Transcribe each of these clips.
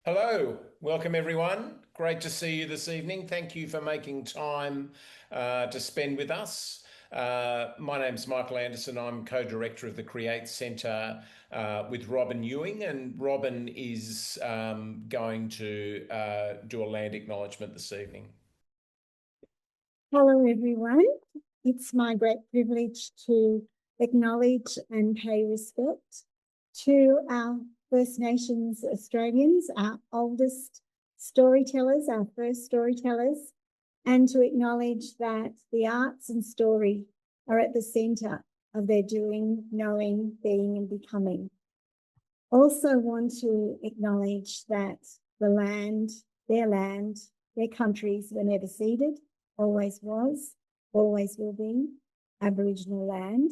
Hello, welcome everyone. Great to see you this evening. Thank you for making time to spend with us. My name's Michael Anderson. I'm co-director of the Create Centre with Robin Ewing, and Robin is going to do a land acknowledgement this evening. Hello, everyone. It's my great privilege to acknowledge and pay respect to our First Nations Australians, our oldest storytellers, our first storytellers, and to acknowledge that the arts and story are at the centre of their doing, knowing, being, and becoming. Also want to acknowledge that the land, their countries were never ceded, always was, always will be Aboriginal land.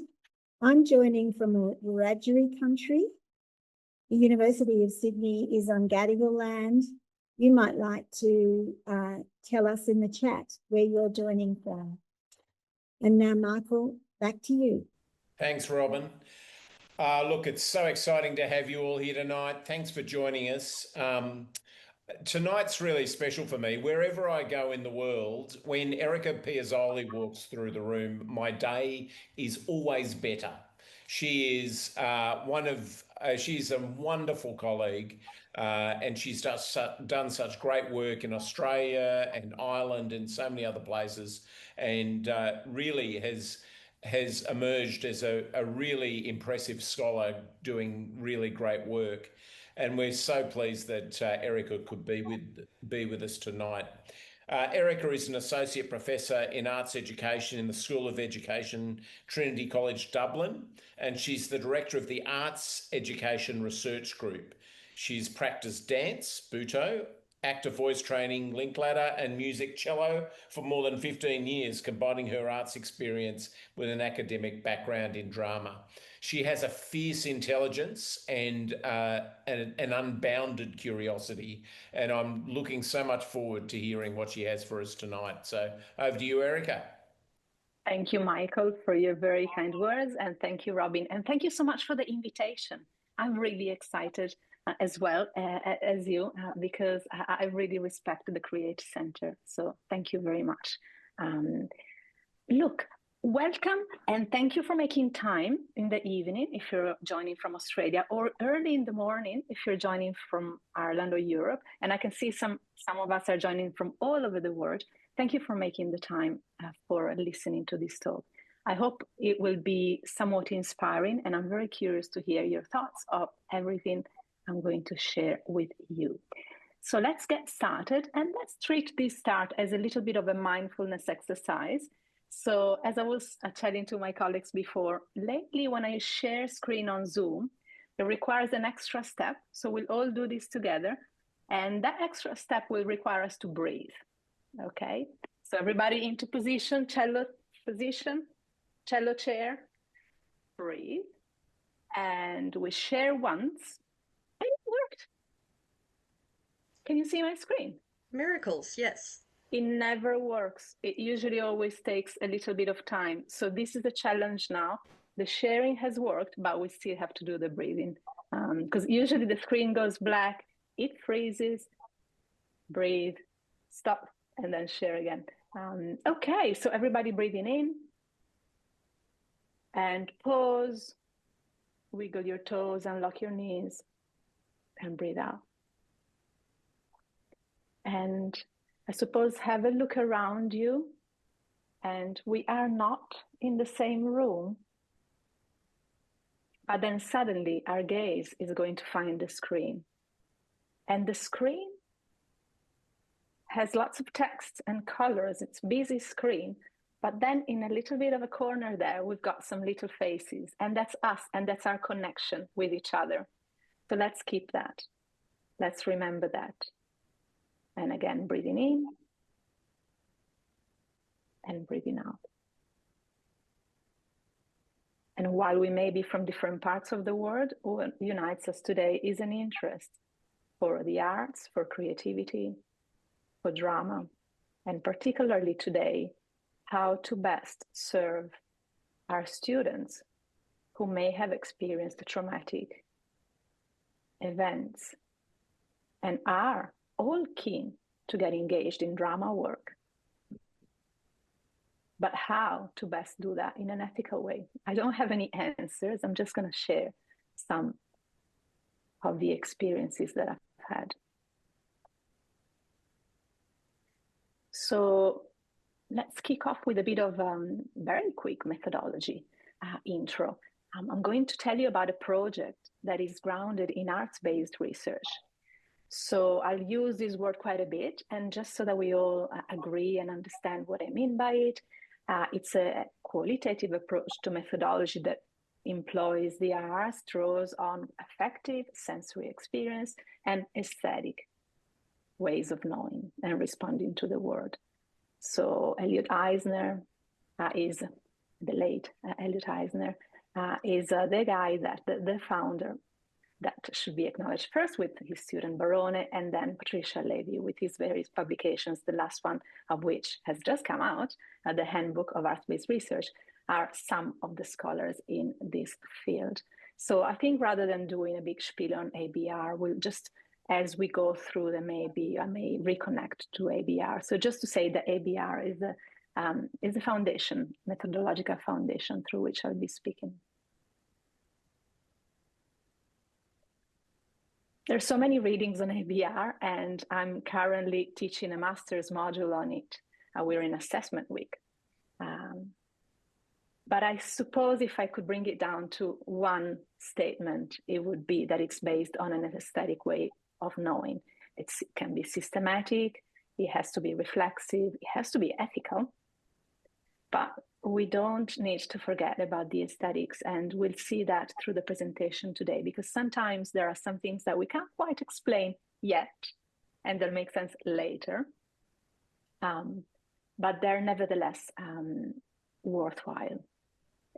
I'm joining from a Wiradjuri country. The University of Sydney is on Gadigal land. You might like to tell us in the chat where you're joining from. And now, Michael, back to you. Thanks, Robin. Look, it's so exciting to have you all here tonight. Thanks for joining us. Tonight's really special for me. Wherever I go in the world, when Erika Piazzoli walks through the room, my day is always better. She is she's a wonderful colleague, and she's done such great work in Australia and Ireland and so many other places, and really has emerged as a really impressive scholar doing really great work. And we're so pleased that Erika could be with us tonight. Erika is an associate professor in arts education in the School of Education, Trinity College Dublin, and she's the director of the Arts Education Research Group. She's practiced dance, Buto, active voice training, Linkladder, and music cello for more than 15 years, combining her arts experience with an academic background in drama. She has a fierce intelligence and an unbounded curiosity, and I'm looking so much forward to hearing what she has for us tonight. So over to you, Erika. Thank you, Michael, for your very kind words, and thank you, Robin, and thank you so much for the invitation. I'm really excited as well as you because I really respect the Create Center. So thank you very much. Look, welcome and thank you for making time in the evening if you're joining from Australia, or early in the morning if you're joining from Ireland or Europe. And I can see some of us are joining from all over the world. Thank you for making the time for listening to this talk. I hope it will be somewhat inspiring, and I'm very curious to hear your thoughts of everything I'm going to share with you. So let's get started, and let's treat this start as a little bit of a mindfulness exercise. So as I was telling to my colleagues before, lately when I share screen on Zoom, it requires an extra step. So we'll all do this together. And that extra step will require us to breathe. Okay, so everybody into position, cello chair, breathe. And we share once. And it worked. Can you see my screen? Miracles, yes. It never works. It usually always takes a little bit of time. So this is a challenge now. The sharing has worked, but we still have to do the breathing. Because usually the screen goes black, it freezes, breathe, stop, and then share again. Okay, so everybody breathing in. And pause, wiggle your toes, unlock your knees, and breathe out. And I suppose have a look around you, and we are not in the same room, but then suddenly our gaze is going to find the screen. And the screen has lots of text and colors, it's a busy screen, but then in a little bit of a corner there, we've got some little faces, and that's us, and that's our connection with each other. So let's keep that. Let's remember that. And again, breathing in and breathing out. And while we may be from different parts of the world, what unites us today is an interest for the arts, for creativity, for drama, and particularly today, how to best serve our students who may have experienced traumatic events and are all keen to get engaged in drama work. But how to best do that in an ethical way? I don't have any answers. I'm just going to share some of the experiences that I've had. So let's kick off with a bit of very quick methodology intro. I'm going to tell you about a project that is grounded in arts-based research. So I'll use this word quite a bit, and just so that we all agree and understand what I mean by it, it's a qualitative approach to methodology that employs the arts, draws on affective sensory experience and aesthetic ways of knowing and responding to the world. So Elliot Eisner is the late Elliot Eisner is the guy that the founder that should be acknowledged first with his student Barone, and then Patricia Levy with his various publications, the last one of which has just come out, the Handbook of Arts-Based Research, are some of the scholars in this field. So I think rather than doing a big spiel on ABR, we'll just, as we go through them, maybe I may reconnect to ABR. So just to say that ABR is a foundation, methodological foundation through which I'll be speaking. There's so many readings on ABR, and I'm currently teaching a master's module on it. We're in assessment week. But I suppose if I could bring it down to one statement, it would be that it's based on an aesthetic way of knowing. It can be systematic, it has to be reflexive, it has to be ethical, but we don't need to forget about the aesthetics, and we'll see that through the presentation today, because sometimes there are some things that we can't quite explain yet, and they'll make sense later, but they're nevertheless worthwhile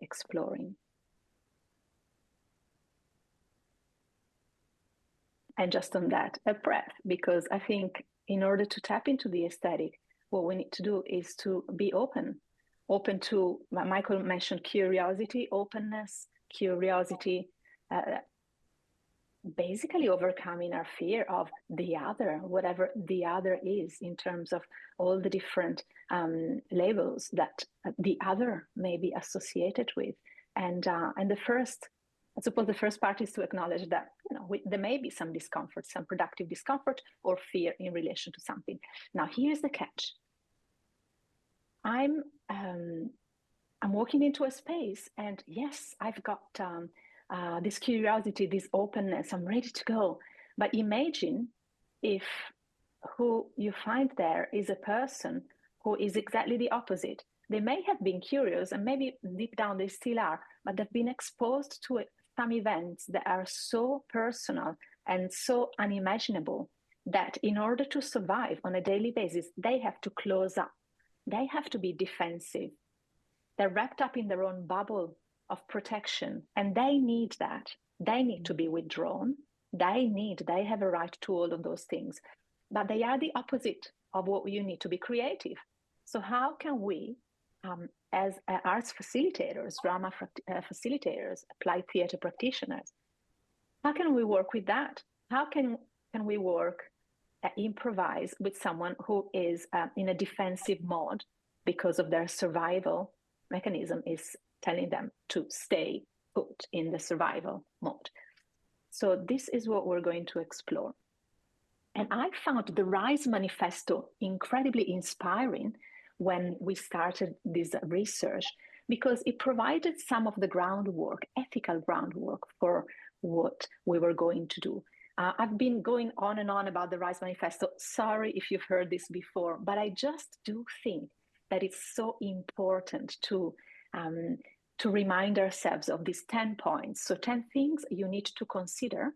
exploring. And just on that, a breath, because I think in order to tap into the aesthetic, what we need to do is to be open to, Michael mentioned curiosity, openness, curiosity, basically overcoming our fear of the other, whatever the other is, in terms of all the different labels that the other may be associated with. And the first, I suppose the first part is to acknowledge that, you know, there may be some discomfort, some productive discomfort or fear in relation to something. Now, here's the catch. I'm walking into a space, and yes, I've got this curiosity, this openness, I'm ready to go. But imagine if who you find there is a person who is exactly the opposite. They may have been curious, and maybe deep down they still are, but they've been exposed to some events that are so personal and so unimaginable that in order to survive on a daily basis, they have to close up. They have to be defensive. They're wrapped up in their own bubble of protection, and they need that. They need to be withdrawn. They have a right to all of those things, but they are the opposite of what you need to be creative. So how can we, as arts facilitators, drama facilitators, applied theater practitioners, how can we work with that? How can we work, improvise with someone who is in a defensive mode because of their survival mechanism is telling them to stay put in the survival mode? So this is what we're going to explore. And I found the RISE manifesto incredibly inspiring when we started this research, because it provided some of the groundwork, ethical groundwork, for what we were going to do. I've been going on and on about the RISE manifesto. Sorry if you've heard this before, but I just do think that it's so important to remind ourselves of these 10 points. So 10 things you need to consider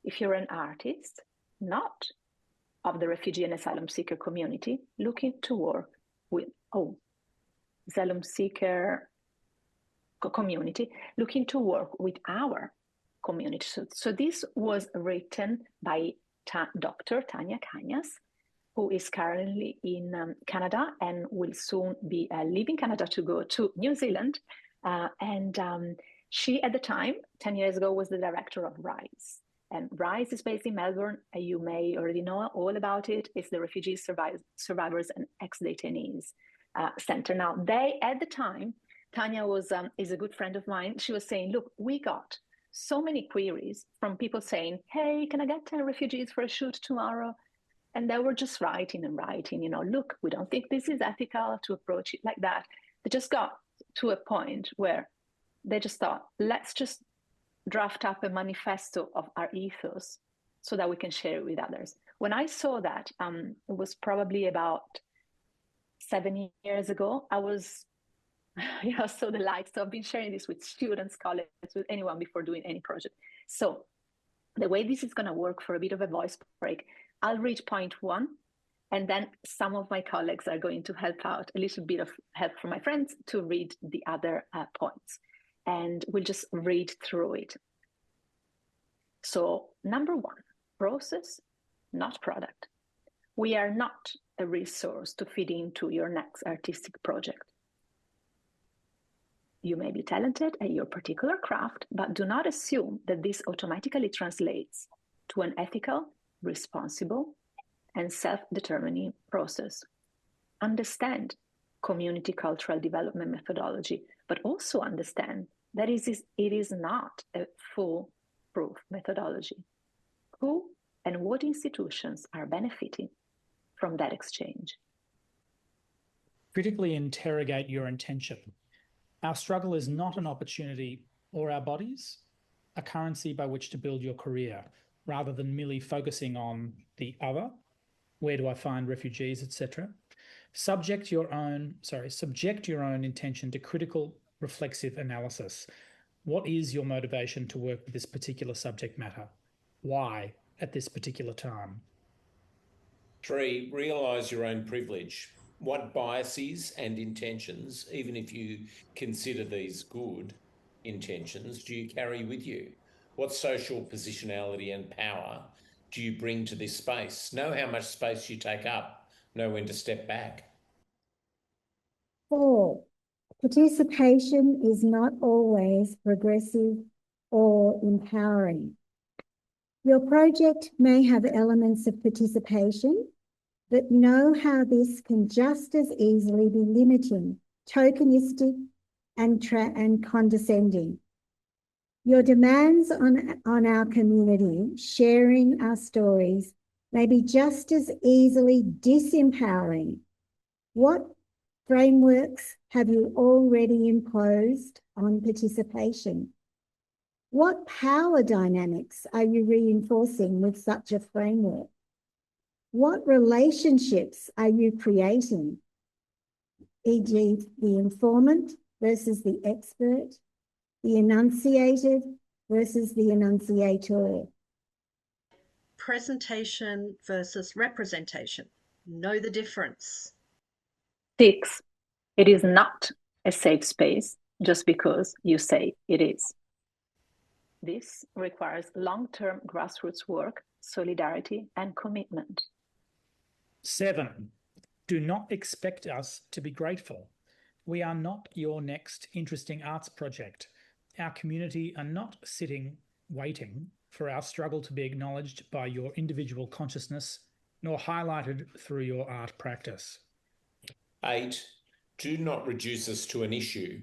if you're an artist, not of the refugee and asylum seeker community, looking to work with, asylum seeker community, looking to work with our community. So this was written by Dr. Tanya Kanyas, who is currently in Canada and will soon be leaving Canada to go to New Zealand. And she, at the time, 10 years ago, was the director of RISE. And RISE is based in Melbourne. You may already know all about it. It's the Refugee Survivors and Ex-Detainees Center. Now, they, at the time, Tanya is a good friend of mine. She was saying, look, we got so many queries from people saying, hey, can I get 10 refugees for a shoot tomorrow? And they were just writing and writing, look, we don't think this is ethical to approach it like that. They just got to a point where they just thought, let's just draft up a manifesto of our ethos so that we can share it with others. When I saw that, it was probably about 7 years ago, I was so delighted. So I've been sharing this with students, colleagues, with anyone before doing any project. So the way this is going to work, for a bit of a voice break, I'll read point 1, and then some of my colleagues are going to help out, a little bit of help from my friends to read the other points. And we'll just read through it. So number 1, process, not product. We are not a resource to feed into your next artistic project. You may be talented at your particular craft, but do not assume that this automatically translates to an ethical, responsible, and self-determining process. Understand community cultural development methodology, but also understand that it is not a foolproof methodology. Who and what institutions are benefiting from that exchange? Critically interrogate your intention. Our struggle is not an opportunity or our bodies, a currency by which to build your career, rather than merely focusing on the other. Where do I find refugees, etc.? Subject your own intention to critical, reflexive analysis. What is your motivation to work with this particular subject matter? Why at this particular time? 3, realise your own privilege. What biases and intentions, even if you consider these good intentions, do you carry with you? What social positionality and power do you bring to this space? Know how much space you take up. Know when to step back. 4, participation is not always progressive or empowering. Your project may have elements of participation, but know how this can just as easily be limiting, tokenistic, and condescending. Your demands on our community, sharing our stories, may be just as easily disempowering. What frameworks have you already imposed on participation? What power dynamics are you reinforcing with such a framework? What relationships are you creating, e.g. the informant versus the expert, the enunciated versus the enunciator? Presentation versus representation. Know the difference. 6, it is not a safe space just because you say it is. This requires long-term grassroots work, solidarity, and commitment. 7, do not expect us to be grateful. We are not your next interesting arts project. Our community are not sitting, waiting for our struggle to be acknowledged by your individual consciousness, nor highlighted through your art practice. 8, do not reduce us to an issue.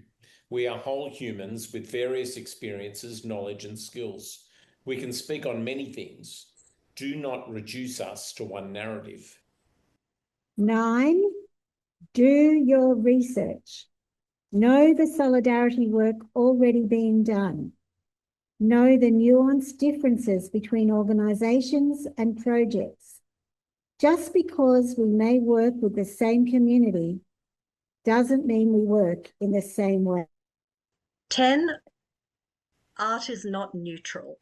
We are whole humans with various experiences, knowledge, and skills. We can speak on many things. Do not reduce us to one narrative. 9, do your research. Know the solidarity work already being done. Know the nuanced differences between organisations and projects. Just because we may work with the same community doesn't mean we work in the same way. 10, art is not neutral.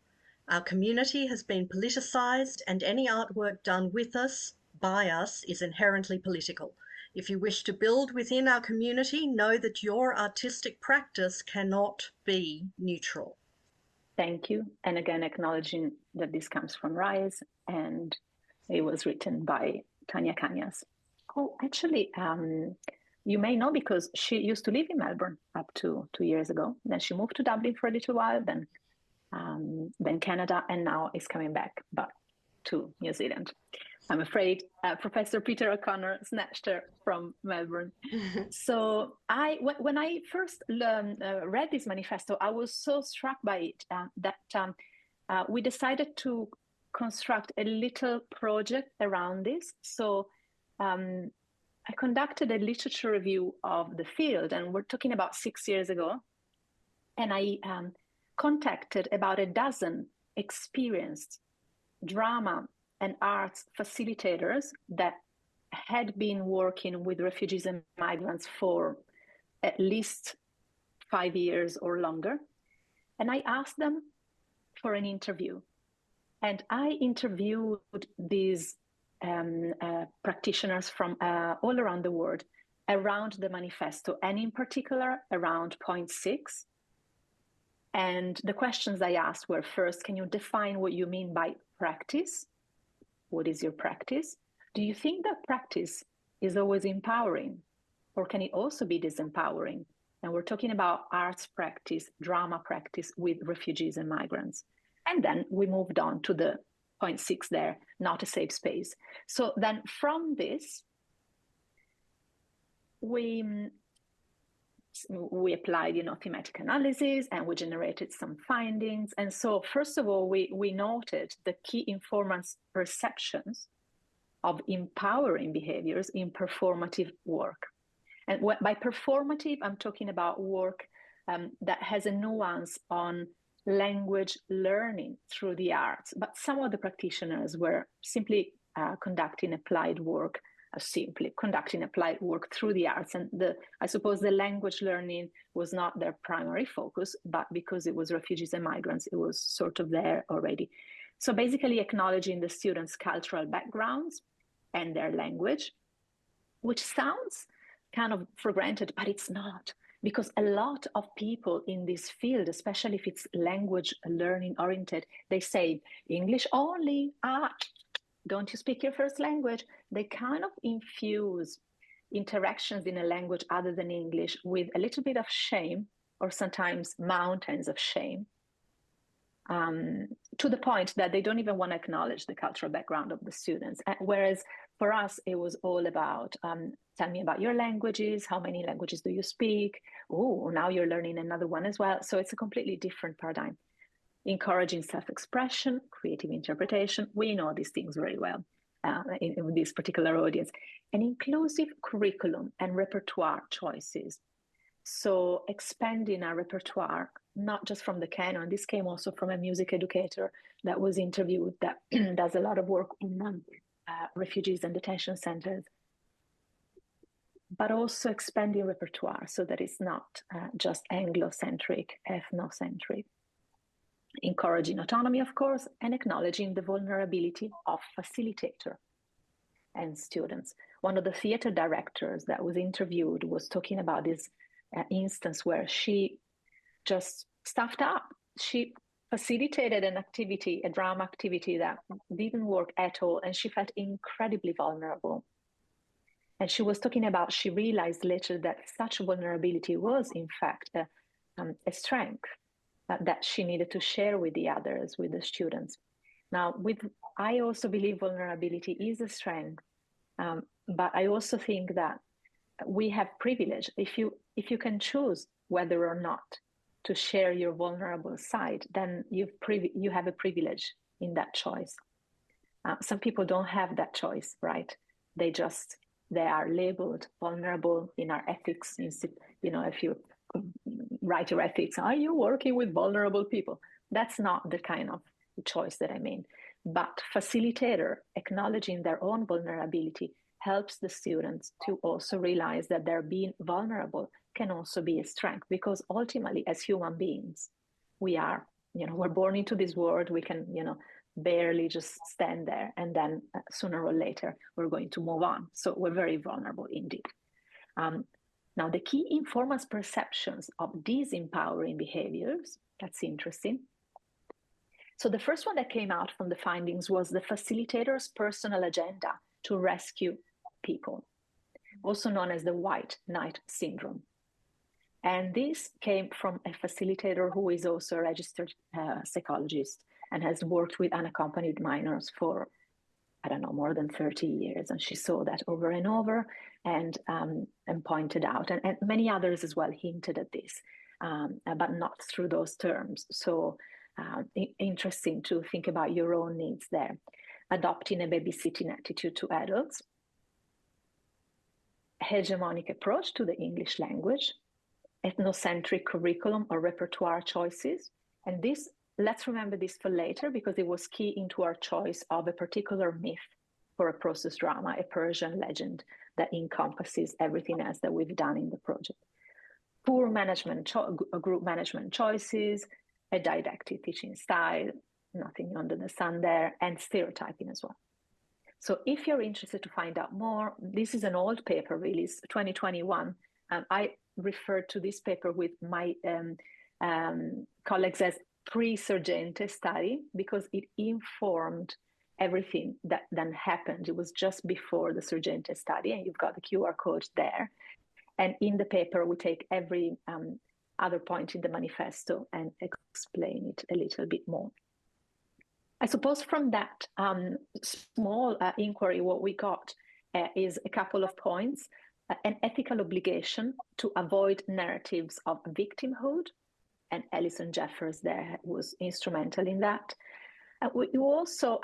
Our community has been politicised, and any artwork done with us, by us, is inherently political. If you wish to build within our community, know that your artistic practice cannot be neutral. Thank you. And again, acknowledging that this comes from Rise and it was written by Tanya Kanyas. Oh, actually, you may know because she used to live in Melbourne up to 2 years ago. Then she moved to Dublin for a little while, then then Canada, and now is coming back, but to New Zealand. I'm afraid Professor Peter O'Connor snatched her from Melbourne. So when I first read this manifesto, I was so struck by it that we decided to construct a little project around this. So I conducted a literature review of the field, and we're talking about 6 years ago. And I contacted about a dozen experienced drama and arts facilitators that had been working with refugees and migrants for at least 5 years or longer. And I asked them for an interview. And I interviewed these practitioners from all around the world around the manifesto, and in particular around point 6. And the questions I asked were, first, can you define what you mean by practice? What is your practice? Do you think that practice is always empowering, or can it also be disempowering? And we're talking about arts practice, drama practice with refugees and migrants. And then we moved on to the point 6 there, not a safe space. So then from this, we applied, thematic analysis, and we generated some findings. And so first of all, we noted the key informant's perceptions of empowering behaviors in performative work. And by performative, I'm talking about work that has a nuance on language learning through the arts. But some of the practitioners were simply conducting applied work through the arts. And I suppose the language learning was not their primary focus, but because it was refugees and migrants, it was sort of there already. So basically acknowledging the students' cultural backgrounds and their language, which sounds kind of for granted, but it's not. Because a lot of people in this field, especially if it's language learning oriented, they say English only, don't you speak your first language? They kind of infuse interactions in a language other than English with a little bit of shame, or sometimes mountains of shame, to the point that they don't even want to acknowledge the cultural background of the students. Whereas for us, it was all about, tell me about your languages, how many languages do you speak? Oh, now you're learning another one as well. So it's a completely different paradigm. Encouraging self-expression, creative interpretation. We know these things very well in this particular audience. An inclusive curriculum and repertoire choices. So expanding our repertoire, not just from the canon. This came also from a music educator that was interviewed that does a lot of work in refugees and detention centers. But also expanding repertoire so that it's not just Anglo-centric, ethnocentric. Encouraging autonomy, of course, and acknowledging the vulnerability of facilitator and students. One of the theater directors that was interviewed was talking about this instance where she just stuffed up. She facilitated an activity, a drama activity that didn't work at all, and she felt incredibly vulnerable. And she was talking about, she realized later that such vulnerability was, in fact, a strength that she needed to share with the others, with the students. Now, I also believe vulnerability is a strength, but I also think that we have privilege. If you can choose whether or not to share your vulnerable side, then you have a privilege in that choice. Some people don't have that choice, right? They are labeled vulnerable in our ethics. If you write your ethics, are you working with vulnerable people? That's not the kind of choice that I mean. But facilitator acknowledging their own vulnerability helps the students to also realize that their being vulnerable can also be a strength, because ultimately as human beings, we're born into this world, we can, barely just stand there, and then sooner or later, we're going to move on. So we're very vulnerable indeed. Now, the key informant's perceptions of disempowering behaviors, that's interesting. So the first one that came out from the findings was the facilitator's personal agenda to rescue people, also known as the white knight syndrome. And this came from a facilitator who is also a registered psychologist and has worked with unaccompanied minors for, I don't know, more than 30 years. And she saw that over and over and pointed out, and many others as well hinted at this, but not through those terms. So interesting to think about your own needs there. Adopting a babysitting attitude to adults, hegemonic approach to the English language, ethnocentric curriculum or repertoire choices. And this, let's remember this for later, because it was key into our choice of a particular myth for a process drama, a Persian legend that encompasses everything else that we've done in the project. Poor management, group management choices, a didactic teaching style, nothing under the sun there, and stereotyping as well. So if you're interested to find out more, this is an old paper released 2021. I referred to this paper with my colleagues as pre-Sorgente study because it informed everything that then happened. It was just before the Sorgente study, and you've got the QR code there. And in the paper, we take every other point in the manifesto and explain it a little bit more. I suppose from that small inquiry, what we got is a couple of points. An ethical obligation to avoid narratives of victimhood, and Alison Jeffers there was instrumental in that. We also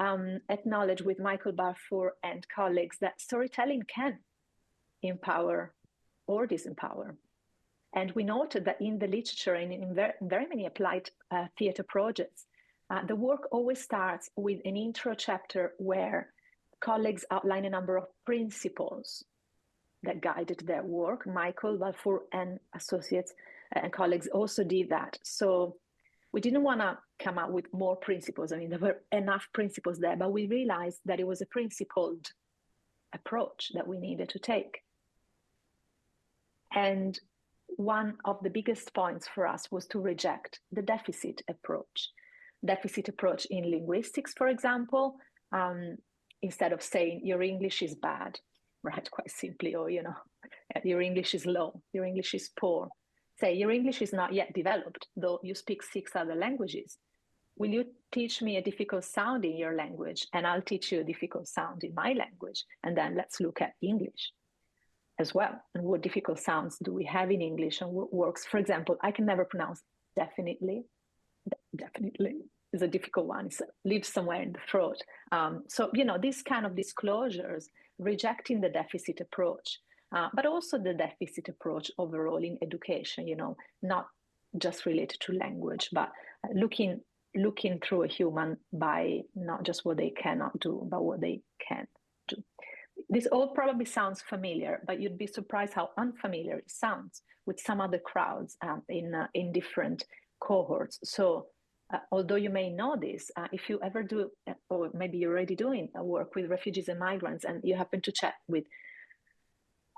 acknowledge with Michael Balfour and colleagues that storytelling can empower or disempower. And we noted that in the literature and in very many applied theatre projects, the work always starts with an intro chapter where colleagues outline a number of principles that guided their work. Michael Balfour and associates and colleagues also did that. So we didn't want to come up with more principles. I mean, there were enough principles there, but we realized that it was a principled approach that we needed to take. And one of the biggest points for us was to reject the deficit approach. Deficit approach in linguistics, for example, instead of saying your English is bad, right, quite simply, or, you know, your English is low, your English is poor. Say your English is not yet developed, though you speak 6 other languages. Will you teach me a difficult sound in your language, and I'll teach you a difficult sound in my language, and then let's look at English as well, and what difficult sounds do we have in English and what works. For example, I can never pronounce definitely. Definitely is a difficult one. It lives somewhere in the throat. So, you know, these kind of disclosures, rejecting the deficit approach, but also the deficit approach overall in education, you know, not just related to language, but looking through a human by not just what they cannot do, but what they can do. This all probably sounds familiar, but you'd be surprised how unfamiliar it sounds with some other crowds in different cohorts. So although you may know this, if you ever do, or maybe you're already doing work with refugees and migrants, and you happen to chat with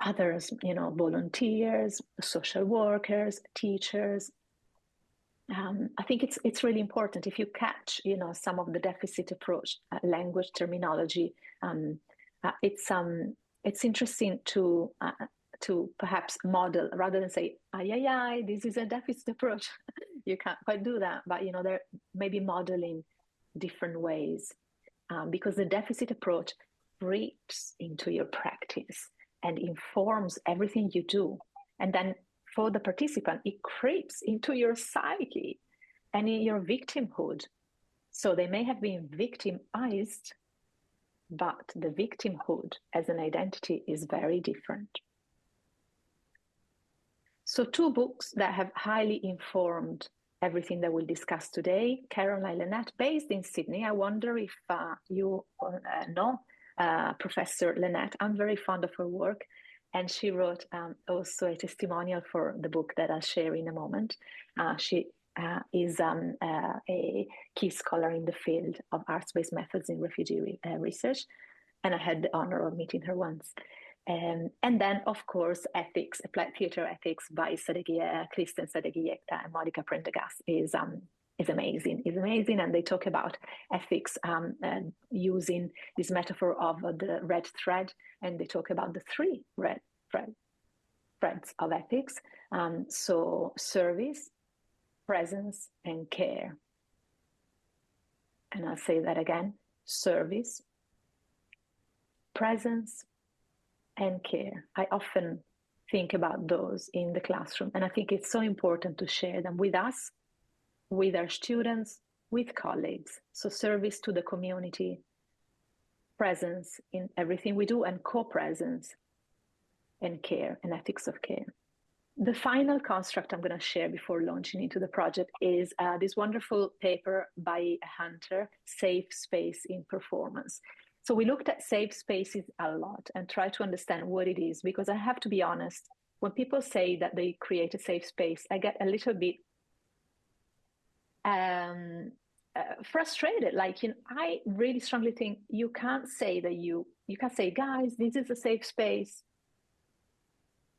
others, you know, volunteers, social workers, teachers, I think it's really important if you catch, you know, some of the deficit approach, language terminology. It's interesting to perhaps model rather than say, this is a deficit approach. You can't quite do that, but, you know, there may be modeling different ways because the deficit approach creeps into your practice and informs everything you do. And then for the participant, it creeps into your psyche and in your victimhood. So they may have been victimized, but the victimhood as an identity is very different. So 2 books that have highly informed everything that we'll discuss today. Caroline Lynette, based in Sydney. I wonder if you know Professor Lynette. I'm very fond of her work. And she wrote also a testimonial for the book that I'll share in a moment. She is a key scholar in the field of arts-based methods in refugee research. And I had the honor of meeting her once. And then, of course, ethics, applied theatre ethics by Kristen Sadeghiekta and Monica Prendergast is amazing. It's amazing, and they talk about ethics using this metaphor of the red thread, and they talk about the 3 red threads. threads of ethics. So service, presence, and care. And I'll say that again: service, presence, and care. I often think about those in the classroom, and I think it's so important to share them with us, with our students, with colleagues. So service to the community, presence in everything we do, and co-presence, and care, and ethics of care. The final construct I'm going to share before launching into the project is this wonderful paper by Hunter, Safe Space in Performance. So we looked at safe spaces a lot and tried to understand what it is, because I have to be honest, when people say that they create a safe space, I get a little bit frustrated. Like, I really strongly think you can't say that you can't say, guys, this is a safe space.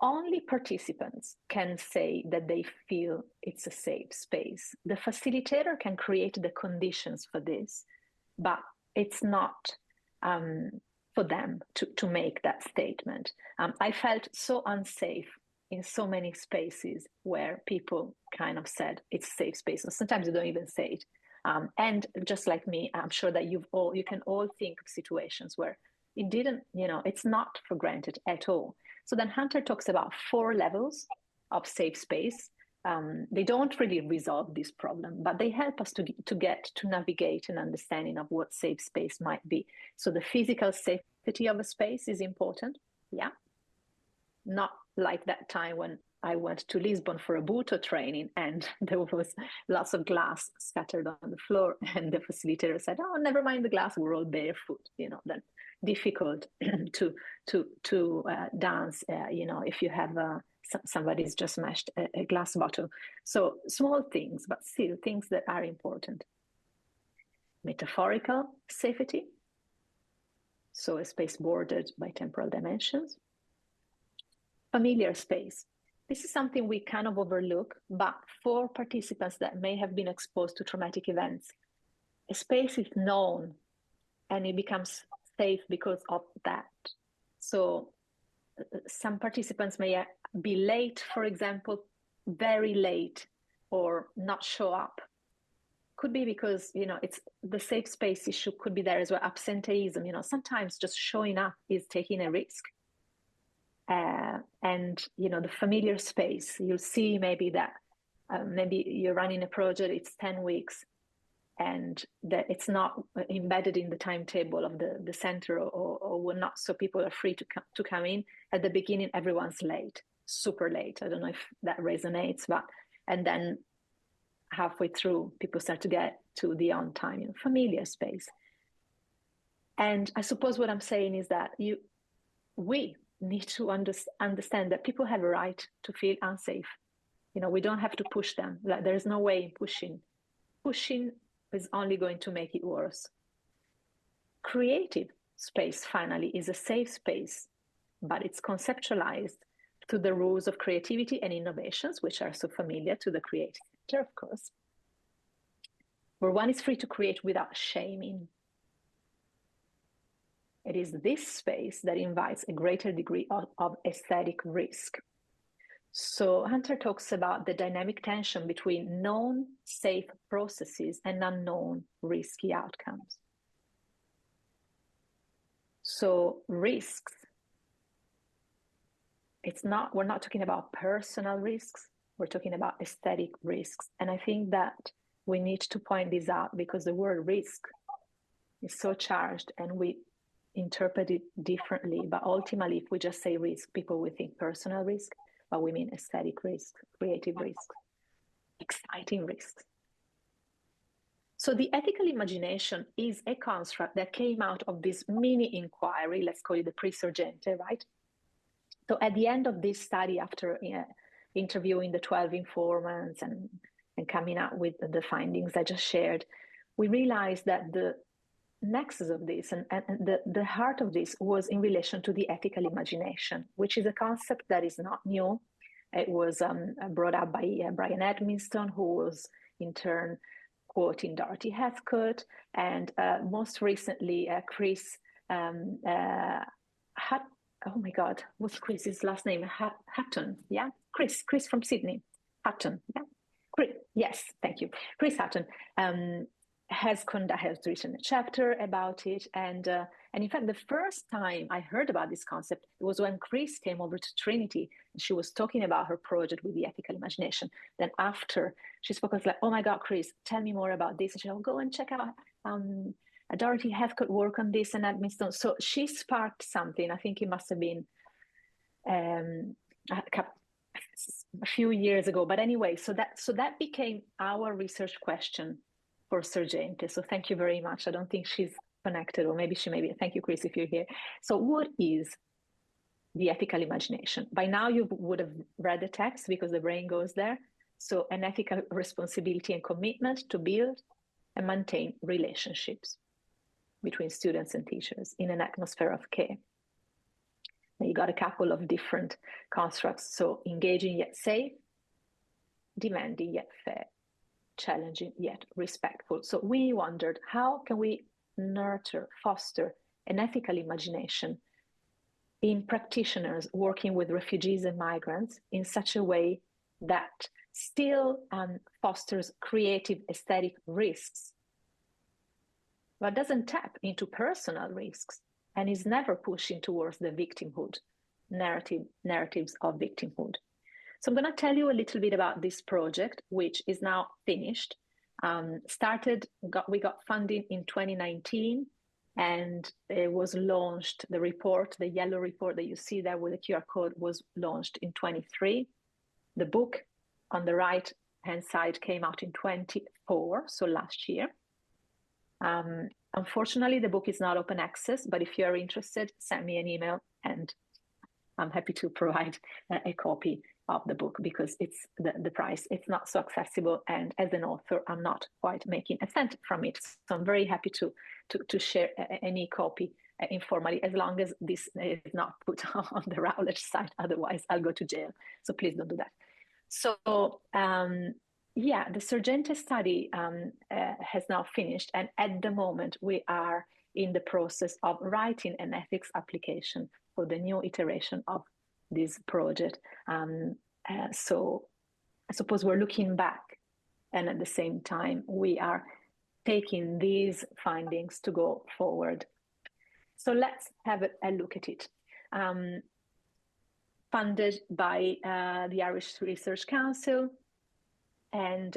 Only participants can say that they feel it's a safe space. The facilitator can create the conditions for this, but it's not for them to make that statement. I felt so unsafe in so many spaces where people kind of said it's a safe space, or sometimes you don't even say it. And just like me, I'm sure that you can all think of situations where it didn't, it's not for granted at all. So then Hunter talks about 4 levels of safe space. They don't really resolve this problem, but they help us to get to navigate an understanding of what safe space might be. So the physical safety of a space is important. Yeah. Not like that time when I went to Lisbon for a Buto training and there was lots of glass scattered on the floor, and the facilitator said, "Oh, never mind the glass, we're all barefoot." Then difficult to dance. If you have somebody's just smashed a glass bottle. So small things, but still things that are important. Metaphorical safety. So a space bordered by temporal dimensions. Familiar space. This is something we kind of overlook, but for participants that may have been exposed to traumatic events, a space is known and it becomes safe because of that. So some participants may be late, for example, very late, or not show up. Could be because, it's the safe space issue could be there as well. Absenteeism, sometimes just showing up is taking a risk. And the familiar space, you'll see maybe that maybe you're running a project, it's 10 weeks, and that it's not embedded in the timetable of the center or not, so people are free to come in. At the beginning, everyone's late, super late. I don't know if that resonates, and then halfway through, people start to get to the on time, familiar space. And I suppose what I'm saying is that we need to understand that people have a right to feel unsafe. We don't have to push them. There's no way pushing is only going to make it worse. Creative space, finally, is a safe space, but it's conceptualized through the rules of creativity and innovations, which are so familiar to the creative sector, of course, where one is free to create without shaming. It is this space that invites a greater degree of aesthetic risk. So Hunter talks about the dynamic tension between known safe processes and unknown risky outcomes. So risks, we're not talking about personal risks, we're talking about aesthetic risks. And I think that we need to point this out because the word risk is so charged and we interpret it differently. But ultimately, if we just say risk, people will think personal risk, but we mean aesthetic risk, creative risk, exciting risks. So the ethical imagination is a construct that came out of this mini inquiry, let's call it the pre-Sorgente, right? So at the end of this study, after interviewing the 12 informants and coming out with the findings I just shared, we realized that the nexus of this and the heart of this was in relation to the ethical imagination, which is a concept that is not new. It was brought up by Brian Edmiston, who was in turn quoting Dorothy Heathcote, and most recently Chris oh my God, what's Chris's last name? Hutton, yeah? Chris from Sydney, Hutton, yeah? Yes, thank you. Chris Hutton has written a chapter about it. And in fact, the first time I heard about this concept was when Chris came over to Trinity and she was talking about her project with the ethical imagination. Then after she spoke, I was like, oh my God, Chris, tell me more about this. And she said, oh, go and check out Dorothy Heathcote work on this and Edmiston. So she sparked something. I think it must have been a few years ago. But anyway, so that became our research question for Sorgente. So thank you very much. I don't think she's connected, or maybe she may be. Thank you, Chris, if you're here. So what is the ethical imagination? By now you would have read the text because the brain goes there. So an ethical responsibility and commitment to build and maintain relationships between students and teachers in an atmosphere of care. And you got a couple of different constructs. So engaging yet safe, demanding yet fair, challenging yet respectful. So we wondered, how can we nurture, foster an ethical imagination in practitioners working with refugees and migrants in such a way that still fosters creative aesthetic risks, but doesn't tap into personal risks and is never pushing towards the victimhood narratives of victimhood. So I'm going to tell you a little bit about this project, which is now finished. We got funding in 2019, and it was launched. The report, the yellow report that you see there with the QR code, was launched in 23. The book on the right-hand side came out in 24, so last year. Unfortunately, the book is not open access, but if you're interested, send me an email and I'm happy to provide a copy of the book, because it's the price. It's not so accessible, and as an author, I'm not quite making a cent from it. So I'm very happy to share any copy informally, as long as this is not put on the Routledge site. Otherwise, I'll go to jail. So please don't do that. So yeah, the Sorgente study has now finished, and at the moment we are in the process of writing an ethics application for the new iteration of this project. So I suppose we're looking back, and at the same time we are taking these findings to go forward. So let's have a look at it. Funded by the Irish Research Council, and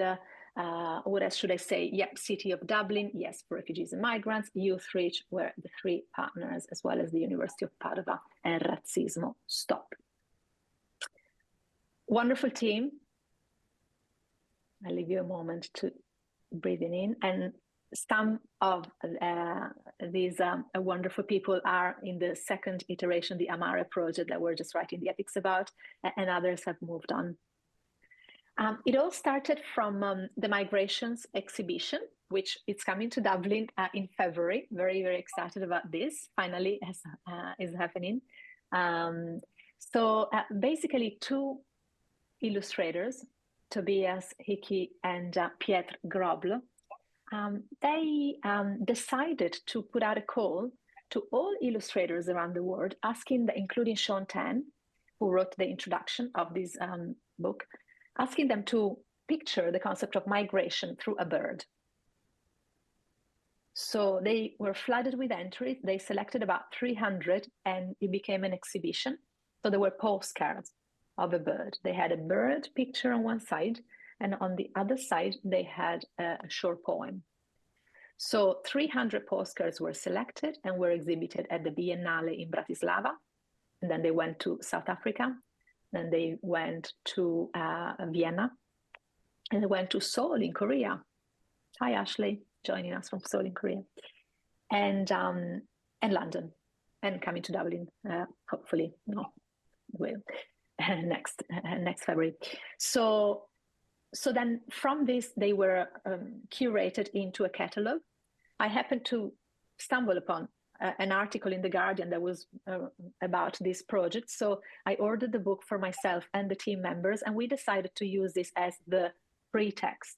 what else should I say? Yep, City of Dublin, yes, for refugees and migrants. Youth Reach were the three partners, as well as the University of Padova and Razzismo Stop. Wonderful team. I'll leave you a moment to breathe in. And some of these wonderful people are in the second iteration, the Amare project that we're just writing the ethics about, and others have moved on. It all started from the Migrations exhibition, which is coming to Dublin in February. Very, very excited about this. Finally, is happening. So basically, two illustrators, Tobias Hickey and Pietro Groblo, they decided to put out a call to all illustrators around the world, including Sean Tan, who wrote the introduction of this book, asking them to picture the concept of migration through a bird. So they were flooded with entries. They selected about 300, and it became an exhibition. So there were postcards of a bird. They had a bird picture on one side, and on the other side, they had a short poem. So 300 postcards were selected and were exhibited at the Biennale in Bratislava. And then they went to South Africa. Then they went to Vienna, and they went to Seoul in Korea. Hi, Ashley, joining us from Seoul in Korea, and London, and coming to Dublin. Hopefully, will next February. So then from this, they were curated into a catalog. I happened to stumble upon an article in The Guardian that was about this project. So I ordered the book for myself and the team members, and we decided to use this as the pretext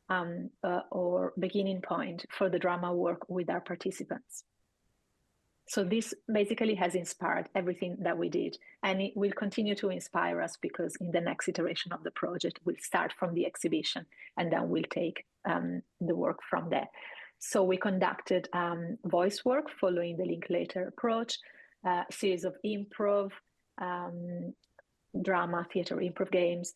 or beginning point for the drama work with our participants. So this basically has inspired everything that we did, and it will continue to inspire us because in the next iteration of the project, we'll start from the exhibition and then we'll take the work from there. So we conducted voice work following the Linklater approach, a series of improv, drama, theater, improv games,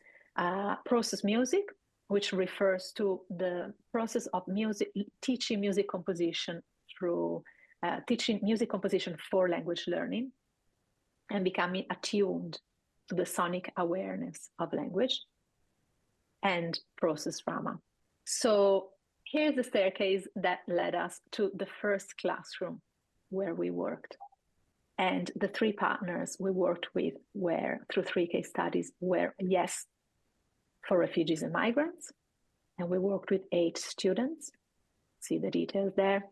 process music, which refers to the process of music, teaching music composition through teaching music composition for language learning and becoming attuned to the sonic awareness of language, and process drama. So here's the staircase that led us to the first classroom where we worked. And the three partners we worked with were, through 3 case studies, were Yes for Refugees and Migrants. And we worked with 8 students. See the details there.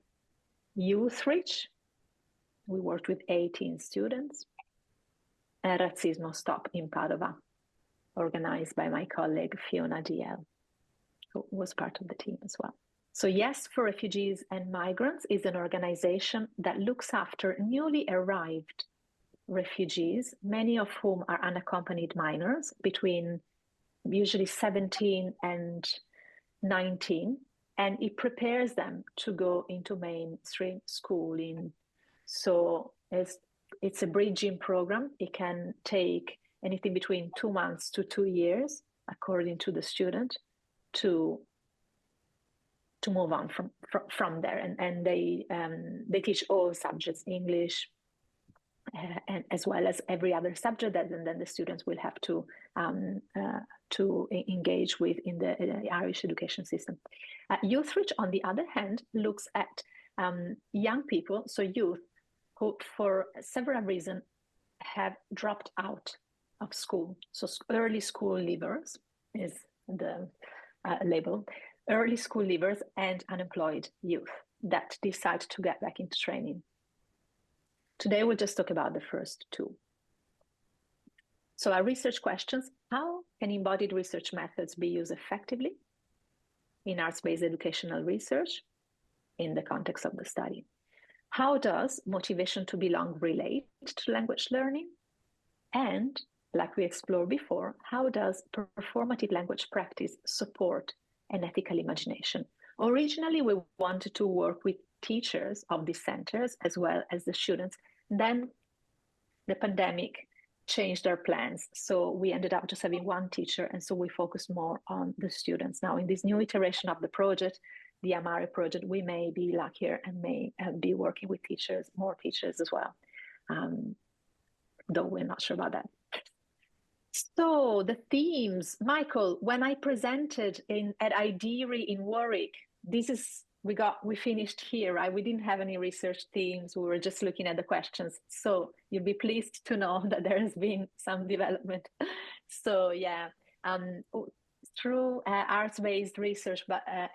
Youth Reach, we worked with 18 students. And Razzismo Stop in Padova, organized by my colleague Fiona DL, who was part of the team as well. So Yes for Refugees and Migrants is an organization that looks after newly arrived refugees, many of whom are unaccompanied minors between usually 17 and 19, and it prepares them to go into mainstream schooling. So it's a bridging program. It can take anything between 2 months to 2 years, according to the student, to move on from there. And they teach all subjects, English, and as well as every other subject that then the students will have to engage with in the Irish education system. Youth Reach, on the other hand, looks at young people, so youth, who for several reasons have dropped out of school. So early school leavers is the label. Early school leavers and unemployed youth that decide to get back into training. Today, we'll just talk about the first 2. So our research questions: how can embodied research methods be used effectively in arts-based educational research in the context of the study? How does motivation to belong relate to language learning? And, like we explored before, how does performative language practice support an ethical imagination? Originally, we wanted to work with teachers of these centers as well as the students. Then the pandemic changed our plans. So we ended up just having 1 teacher. And so we focused more on the students. Now, in this new iteration of the project, the Amare project, we may be luckier and may be working with teachers, more teachers as well. Though we're not sure about that. So the themes, Michael, when I presented at IDERI in Warwick, we finished here, right? We didn't have any research themes. We were just looking at the questions. So you'll be pleased to know that there has been some development. So yeah, through arts-based research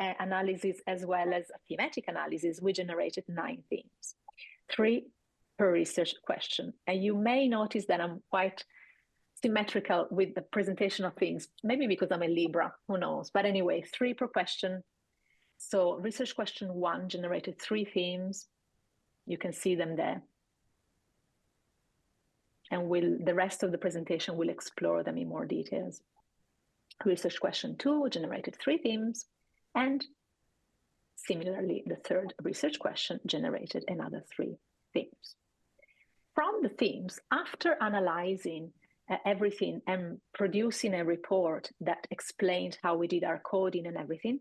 analysis as well as thematic analysis, we generated 9 themes, 3 per research question. And you may notice that I'm quite symmetrical with the presentation of things, maybe because I'm a Libra, who knows? But anyway, 3 per question. So research question 1 generated 3 themes. You can see them there. And the rest of the presentation will explore them in more details. Research question 2 generated 3 themes. And similarly, the 3rd research question generated another 3 themes. From the themes, after analyzing everything and producing a report that explained how we did our coding and everything,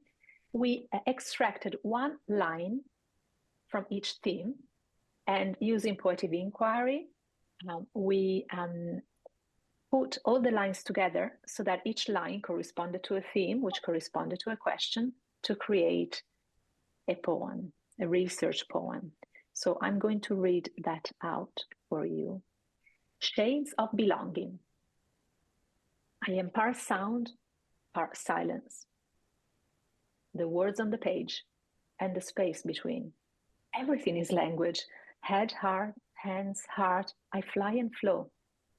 we extracted 1 line from each theme, and using poetic inquiry, we put all the lines together so that each line corresponded to a theme, which corresponded to a question, to create a poem, a research poem. So I'm going to read that out for you. Shades of belonging. I am part sound, part silence. The words on the page and the space between. Everything is language. Head, heart, hands, heart. I fly and flow.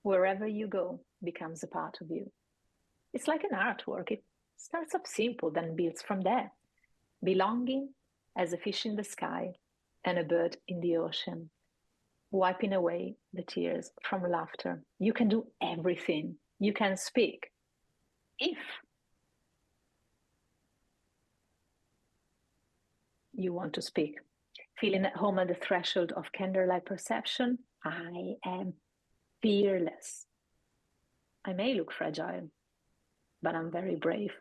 Wherever you go becomes a part of you. It's like an artwork. It starts up simple, then builds from there. Belonging as a fish in the sky and a bird in the ocean. wiping away the tears from laughter. You can do everything. You can speak if you want to speak. Feeling at home at the threshold of candlelight perception, I am fearless. I may look fragile, but I'm very brave.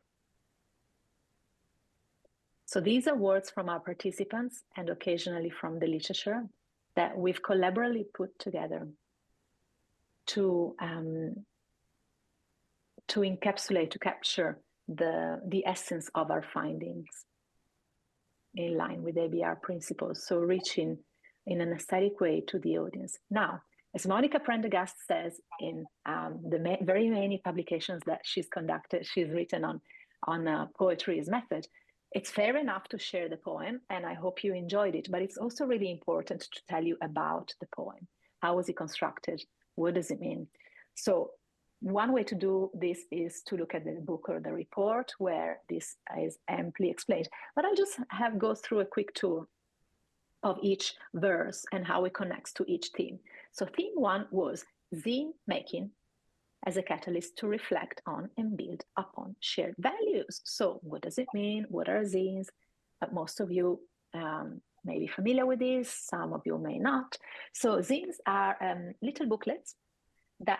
So these are words from our participants and occasionally from the literature that we've collaboratively put together to encapsulate, to capture the essence of our findings in line with ABR principles, so reaching in an aesthetic way to the audience. Now, as Monica Prendergast says in the very many publications that she's written on poetry as method, it's fair enough to share the poem, and I hope you enjoyed it, but it's also really important to tell you about the poem. How was it constructed? What does it mean? So one way to do this is to look at the book or the report where this is amply explained. But I'll just go through a quick tour of each verse and how it connects to each theme. So theme one was zine making as a catalyst to reflect on and build upon shared values. So what does it mean? What are zines? Most of you may be familiar with this. Some of you may not. So zines are little booklets that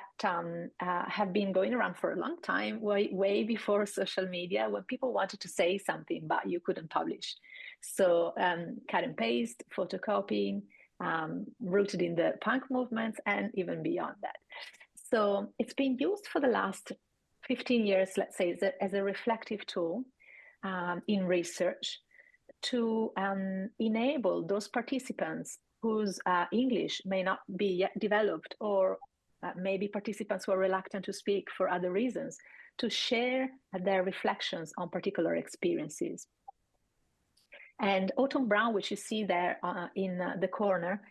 have been going around for a long time, way before social media, when people wanted to say something, but you couldn't publish. So cut and paste, photocopying, rooted in the punk movements and even beyond that. So it's been used for the last 15 years, let's say, as a reflective tool in research to enable those participants whose English may not be yet developed, or maybe participants who are reluctant to speak for other reasons, to share their reflections on particular experiences. And Autumn Brown, which you see there in the corner,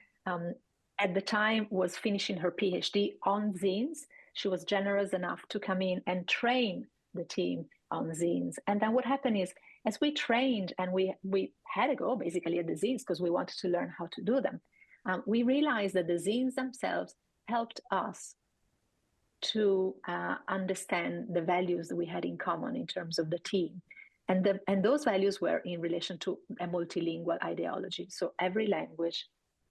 at the time was finishing her PhD on zines. She was generous enough to come in and train the team on zines. And then what happened is, as we trained and we had a go basically at the zines because we wanted to learn how to do them, we realized that the zines themselves helped us to understand the values that we had in common in terms of the team. And those values were in relation to a multilingual ideology. So every language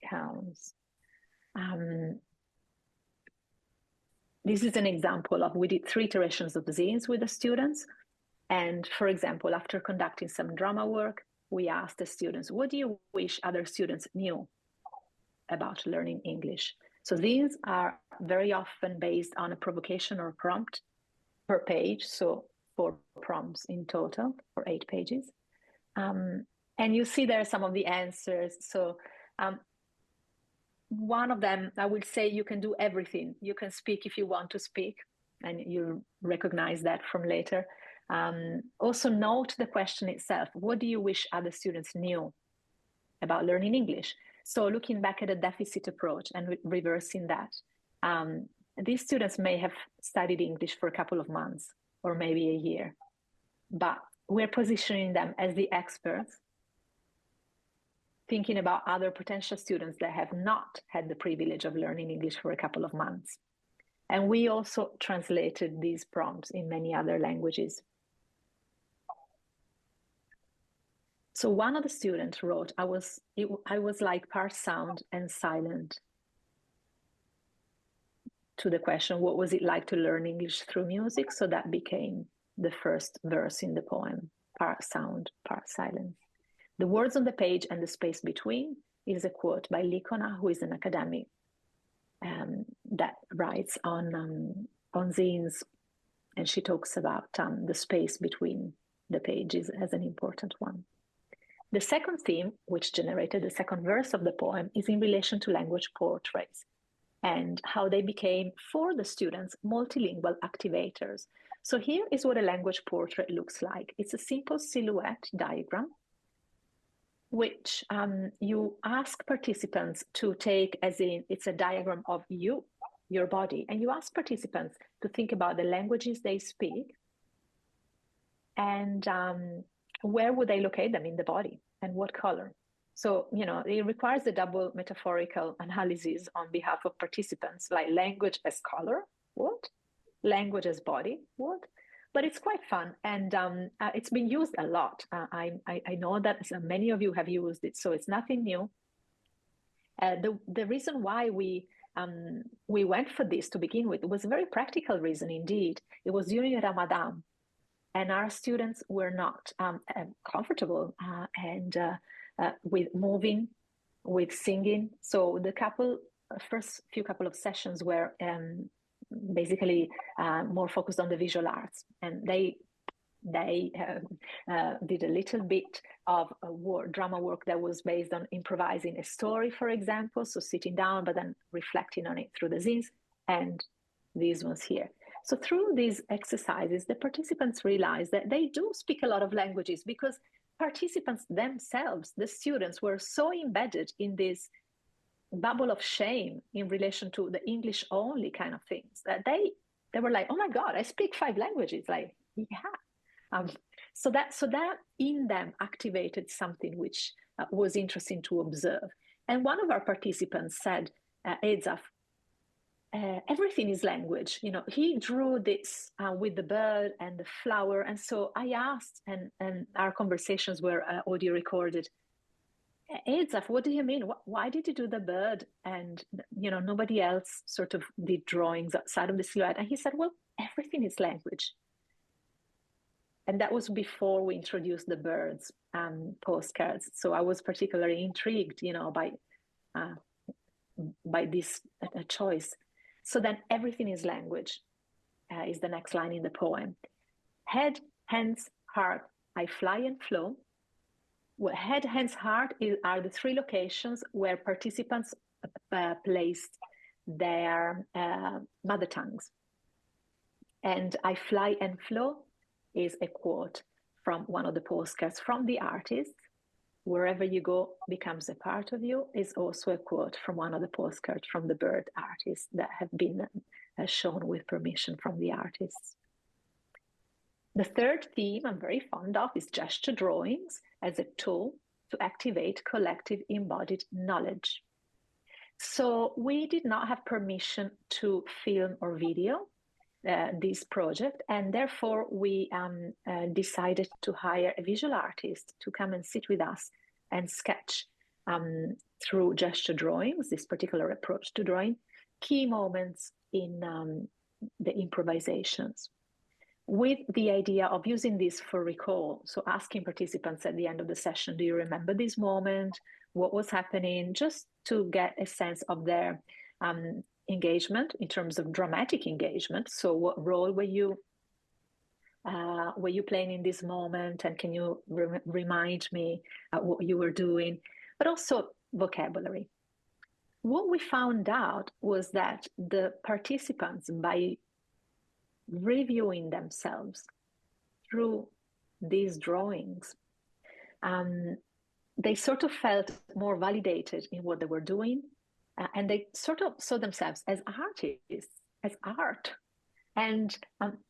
counts. This is an example of, we did 3 iterations of the zines with the students. And for example, after conducting some drama work, we asked the students, what do you wish other students knew about learning English? So these are very often based on a provocation or prompt per page. So 4 prompts in total for 8 pages. And you see there some of the answers. So one of them, I would say, you can do everything. You can speak if you want to speak, and you recognize that from later. Also note the question itself. What do you wish other students knew about learning English? So looking back at a deficit approach and reversing that, these students may have studied English for a couple of months or maybe a year, but we're positioning them as the experts, thinking about other potential students that have not had the privilege of learning English for a couple of months. And we also translated these prompts in many other languages. So one of the students wrote, I was like part sound and silent, to the question, what was it like to learn English through music? So that became the first verse in the poem, part sound, part silence. The words on the page and the space between is a quote by Likona, who is an academic that writes on zines, and she talks about the space between the pages as an important one. The second theme, which generated the second verse of the poem, is in relation to language portraits and how they became, for the students, multilingual activators. So here is what a language portrait looks like. It's a simple silhouette diagram, which you ask participants to take as in, it's a diagram of you, your body, and you ask participants to think about the languages they speak and where would they locate them in the body and what color. So, it requires a double metaphorical analysis on behalf of participants, like language as color, what? Language as body, what? But it's quite fun, and it's been used a lot. I know that many of you have used it, so it's nothing new. The reason why we went for this to begin with was a very practical reason indeed. It was during Ramadan, and our students were not comfortable and with moving, with singing. So the first few couple of sessions were basically more focused on the visual arts, and they did a little bit of drama work that was based on improvising a story, for example, so sitting down but then reflecting on it through the scenes, and these ones here. So through these exercises, the participants realized that they do speak a lot of languages, because participants themselves, the students, were so embedded in this bubble of shame in relation to the English only kind of things that they were like, oh my God, I speak 5 languages. Like, yeah. So that in them activated something which was interesting to observe. And one of our participants said, Edzaf, everything is language. He drew this with the bird and the flower. And so I asked, and our conversations were audio recorded, Edzaf, what do you mean? Why did you do the bird? And, nobody else sort of did drawings outside of the silhouette. And he said, well, everything is language. And that was before we introduced the birds postcards. So I was particularly intrigued, by this choice. So then everything is language, is the next line in the poem. Head, hands, heart, I fly and flow. Well, head, hands, heart are the 3 locations where participants placed their mother tongues. And I fly and flow is a quote from one of the postcards from the artist. Wherever you go becomes a part of you is also a quote from one of the postcards from the bird artists that have been shown with permission from the artists. The third theme I'm very fond of is gesture drawings as a tool to activate collective embodied knowledge. So we did not have permission to film or video this project, and therefore we decided to hire a visual artist to come and sit with us and sketch through gesture drawings, this particular approach to drawing, key moments in the improvisations, with the idea of using this for recall. So asking participants at the end of the session, do you remember this moment? What was happening? Just to get a sense of their engagement in terms of dramatic engagement. So what role were you playing in this moment? And can you remind me what you were doing? But also vocabulary. What we found out was that the participants, by reviewing themselves through these drawings, they sort of felt more validated in what they were doing, and they sort of saw themselves as artists, as art. And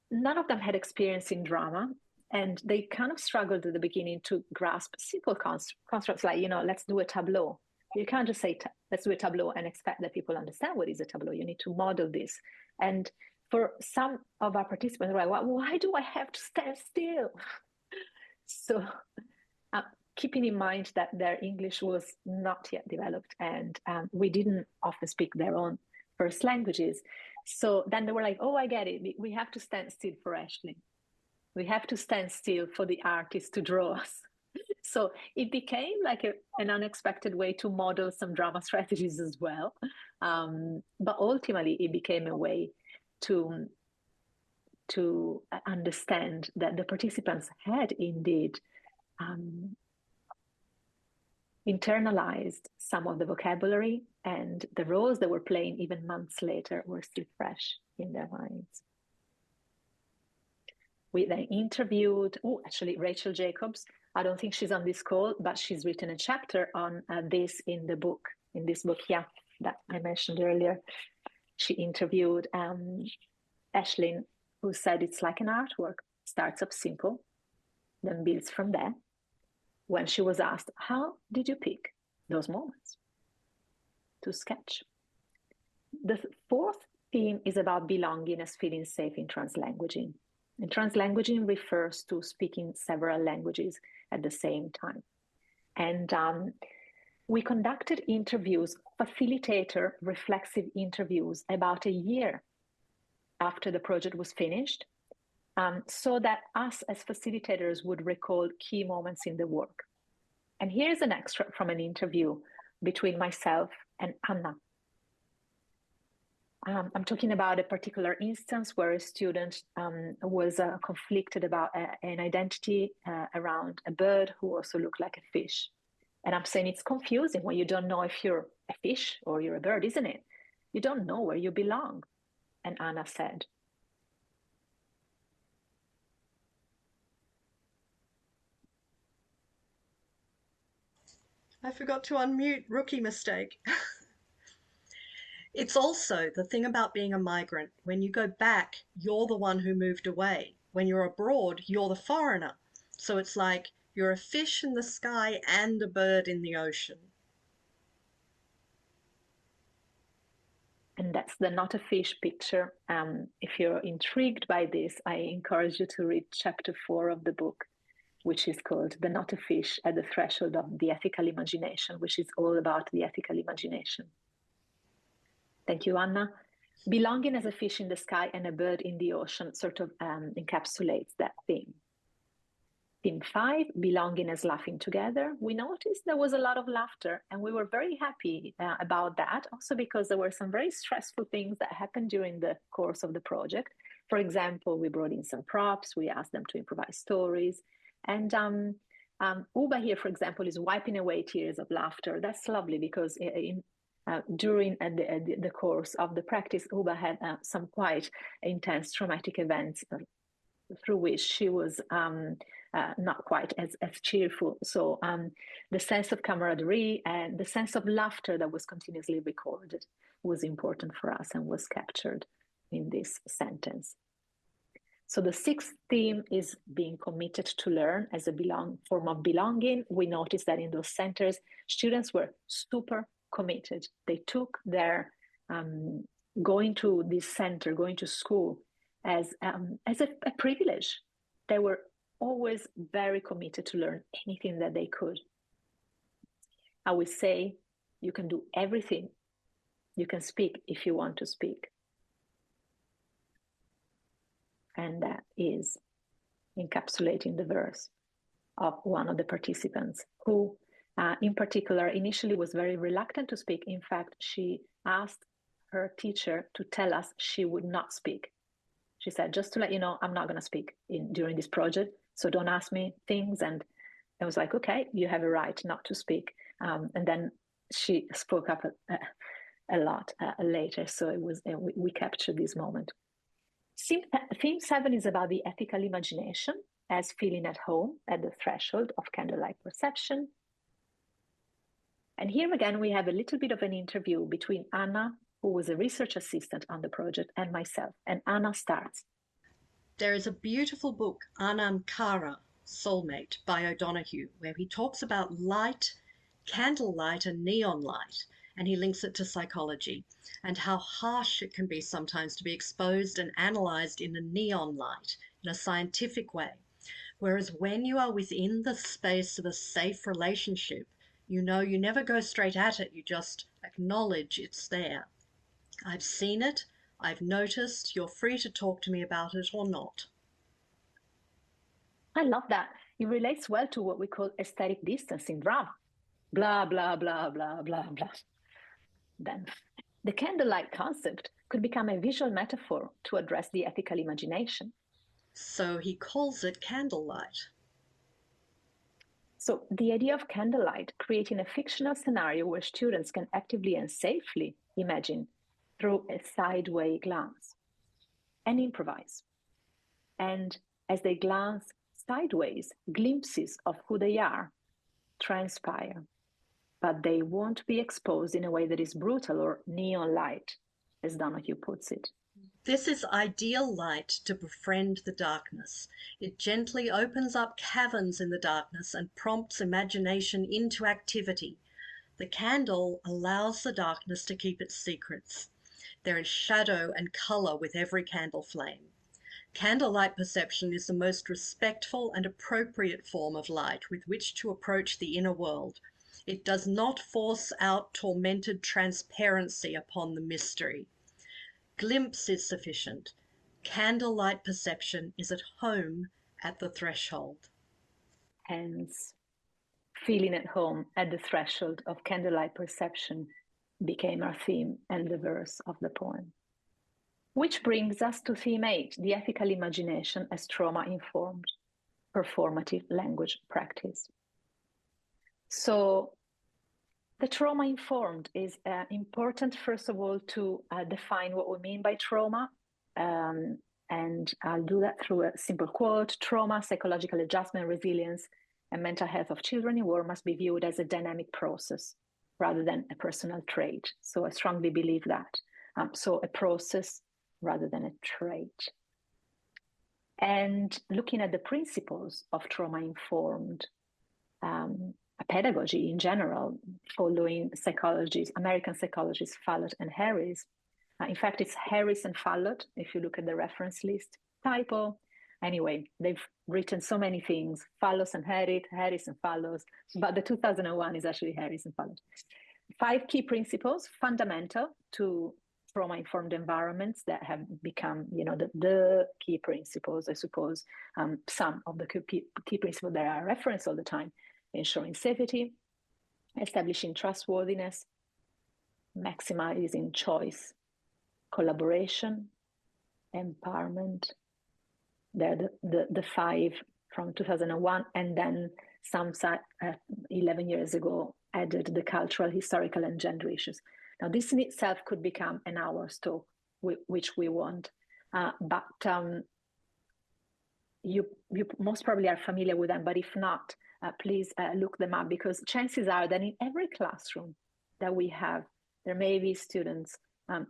none of them had experience in drama, and they kind of struggled at the beginning to grasp simple constructs like, let's do a tableau. You can't just say, let's do a tableau and expect that people understand what is a tableau. You need to model this. And for some of our participants, they're like, why do I have to stand still? So keeping in mind that their English was not yet developed, and we didn't often speak their own first languages. So then they were like, oh, I get it. We have to stand still for Ashley. We have to stand still for the artist to draw us. So it became like an unexpected way to model some drama strategies as well. But ultimately, it became a way to understand that the participants had indeed internalized some of the vocabulary, and the roles that were playing even months later were still fresh in their minds. We then interviewed, actually, Rachel Jacobs. I don't think she's on this call, but she's written a chapter on this in this book, that I mentioned earlier. She interviewed Ashlyn, who said it's like an artwork, starts up simple, then builds from there. When she was asked, how did you pick those moments, to sketch. The fourth theme is about belonging as feeling safe in translanguaging. And translanguaging refers to speaking several languages at the same time. And we conducted interviews, facilitator reflexive interviews, about a year after the project was finished, so that us as facilitators would recall key moments in the work. And here's an extract from an interview between myself and Anna. I'm talking about a particular instance where a student was conflicted about an identity around a bird who also looked like a fish. And I'm saying it's confusing when you don't know if you're a fish or you're a bird, isn't it? You don't know where you belong. And Anna said, I forgot to unmute, rookie mistake. It's also the thing about being a migrant. When you go back, you're the one who moved away. When you're abroad, you're the foreigner. So it's like you're a fish in the sky and a bird in the ocean. and that's the not a fish picture. If you're intrigued by this, I encourage you to read chapter 4 of the book, which is called The Not a Fish at the Threshold of the Ethical Imagination, which is all about the ethical imagination. Thank you, Anna. Belonging as a fish in the sky and a bird in the ocean sort of encapsulates that theme. Theme 5, belonging as laughing together. We noticed there was a lot of laughter, and we were very happy about that, also because there were some very stressful things that happened during the course of the project. For example, we brought in some props, we asked them to improvise stories, and Uba here, for example, is wiping away tears of laughter. That's lovely, because during the course of the practice, Uba had some quite intense traumatic events through which she was not quite as cheerful. So the sense of camaraderie and the sense of laughter that was continuously recorded was important for us and was captured in this sentence. So the 6th theme is being committed to learn as a form of belonging. We noticed that in those centers, students were super committed. They took their going to this center, going to school, as a privilege. They were always very committed to learn anything that they could. I would say you can do everything. You can speak if you want to speak. And that is encapsulating the verse of one of the participants who, in particular, initially was very reluctant to speak. In fact, she asked her teacher to tell us she would not speak. She said, just to let you know, I'm not going to speak during this project, so don't ask me things. And I was like, okay, you have a right not to speak. And then she spoke up a lot later, so it was we captured this moment. Theme 7 is about the ethical imagination as feeling at home at the threshold of candlelight perception. And here again, we have a little bit of an interview between Anna, who was a research assistant on the project, and myself. And Anna starts. There is a beautiful book, Anam Cara, Soulmate, by O'Donoghue, where he talks about light, candlelight and neon light, and he links it to psychology and how harsh it can be sometimes to be exposed and analysed in a neon light, in a scientific way. Whereas when you are within the space of a safe relationship, you know you never go straight at it, you just acknowledge it's there. I've seen it, I've noticed, you're free to talk to me about it or not. I love that. It relates well to what we call aesthetic distance in drama. Blah, blah, blah, blah, blah, blah. Then the candlelight concept could become a visual metaphor to address the ethical imagination. So he calls it candlelight. So the idea of candlelight, creating a fictional scenario where students can actively and safely imagine through a sideway glance and improvise. And as they glance sideways, glimpses of who they are transpire, but they won't be exposed in a way that is brutal or neon light, as Donoghue puts it. This is ideal light to befriend the darkness. It gently opens up caverns in the darkness and prompts imagination into activity. The candle allows the darkness to keep its secrets. There is shadow and colour with every candle flame. Candlelight perception is the most respectful and appropriate form of light with which to approach the inner world. It does not force out tormented transparency upon the mystery. Glimpse is sufficient. Candlelight perception is at home at the threshold. Hence, feeling at home at the threshold of candlelight perception became our theme and the verse of the poem. Which brings us to theme 8, the ethical imagination as trauma-informed performative language practice. So the trauma-informed is important, first of all, to define what we mean by trauma. And I'll do that through a simple quote. Trauma, psychological adjustment, resilience, and mental health of children in war must be viewed as a dynamic process rather than a personal trait. So I strongly believe that. So a process rather than a trait. And looking at the principles of trauma-informed pedagogy in general, following American psychologists Follett and Harris. In fact, it's Harris and Follett, if you look at the reference list. Typo. Anyway, they've written so many things, Fallows and Harris and Fallows, but the 2001 is actually Harris and Follett. 5 key principles, fundamental to trauma-informed environments that have become, the key principles, I suppose. Some of the key principles that are referenced all the time: ensuring safety, establishing trustworthiness, maximizing choice, collaboration, empowerment. They're the 5 from 2001, and then some 11 years ago added the cultural, historical, and gender issues. Now, this in itself could become an hour's talk, which we want, but you most probably are familiar with them, but if not, please look them up, because chances are that in every classroom that we have, there may be students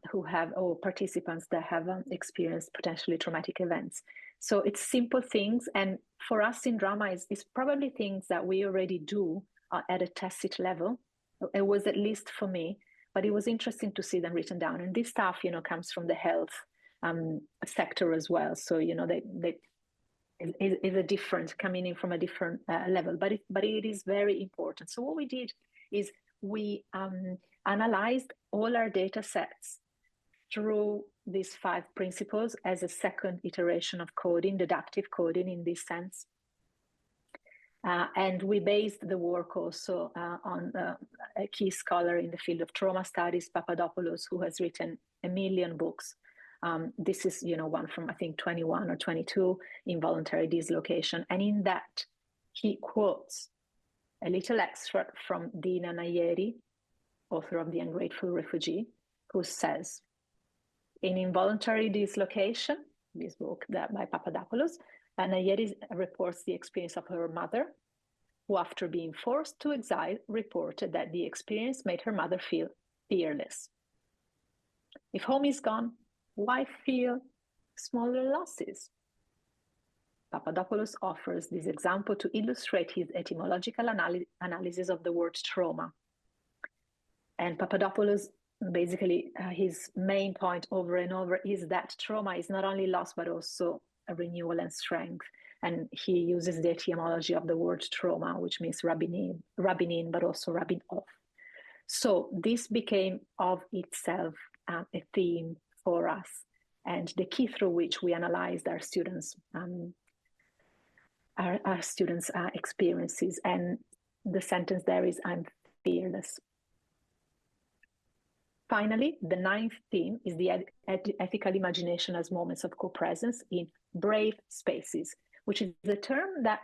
who have, or participants that have experienced potentially traumatic events. So it's simple things, and for us in drama, it's probably things that we already do at a tacit level. It was, at least for me, but it was interesting to see them written down. And this stuff, comes from the health sector as well. So, they is a different, coming in from a different level, but it is very important. So what we did is we analyzed all our data sets through these 5 principles as a second iteration of coding, deductive coding in this sense. And we based the work also on a key scholar in the field of trauma studies, Papadopoulos, who has written 1 million books. This is, one from, I think, 21 or 22, involuntary dislocation. And in that, he quotes a little extract from Dina Nayeri, author of The Ungrateful Refugee, who says, in Involuntary Dislocation, this book by Papadopoulos, Nayeri reports the experience of her mother, who, after being forced to exile, reported that the experience made her mother feel fearless. If home is gone, why feel smaller losses? Papadopoulos offers this example to illustrate his etymological analysis of the word trauma. And Papadopoulos, basically, his main point over and over is that trauma is not only loss, but also a renewal and strength. And he uses the etymology of the word trauma, which means rubbing in, but also rubbing off. So this became of itself a theme for us, and the key through which we analyzed our students' experiences. And the sentence there is, I'm fearless. Finally, the 9th theme is the ethical imagination as moments of co-presence in brave spaces, which is the term that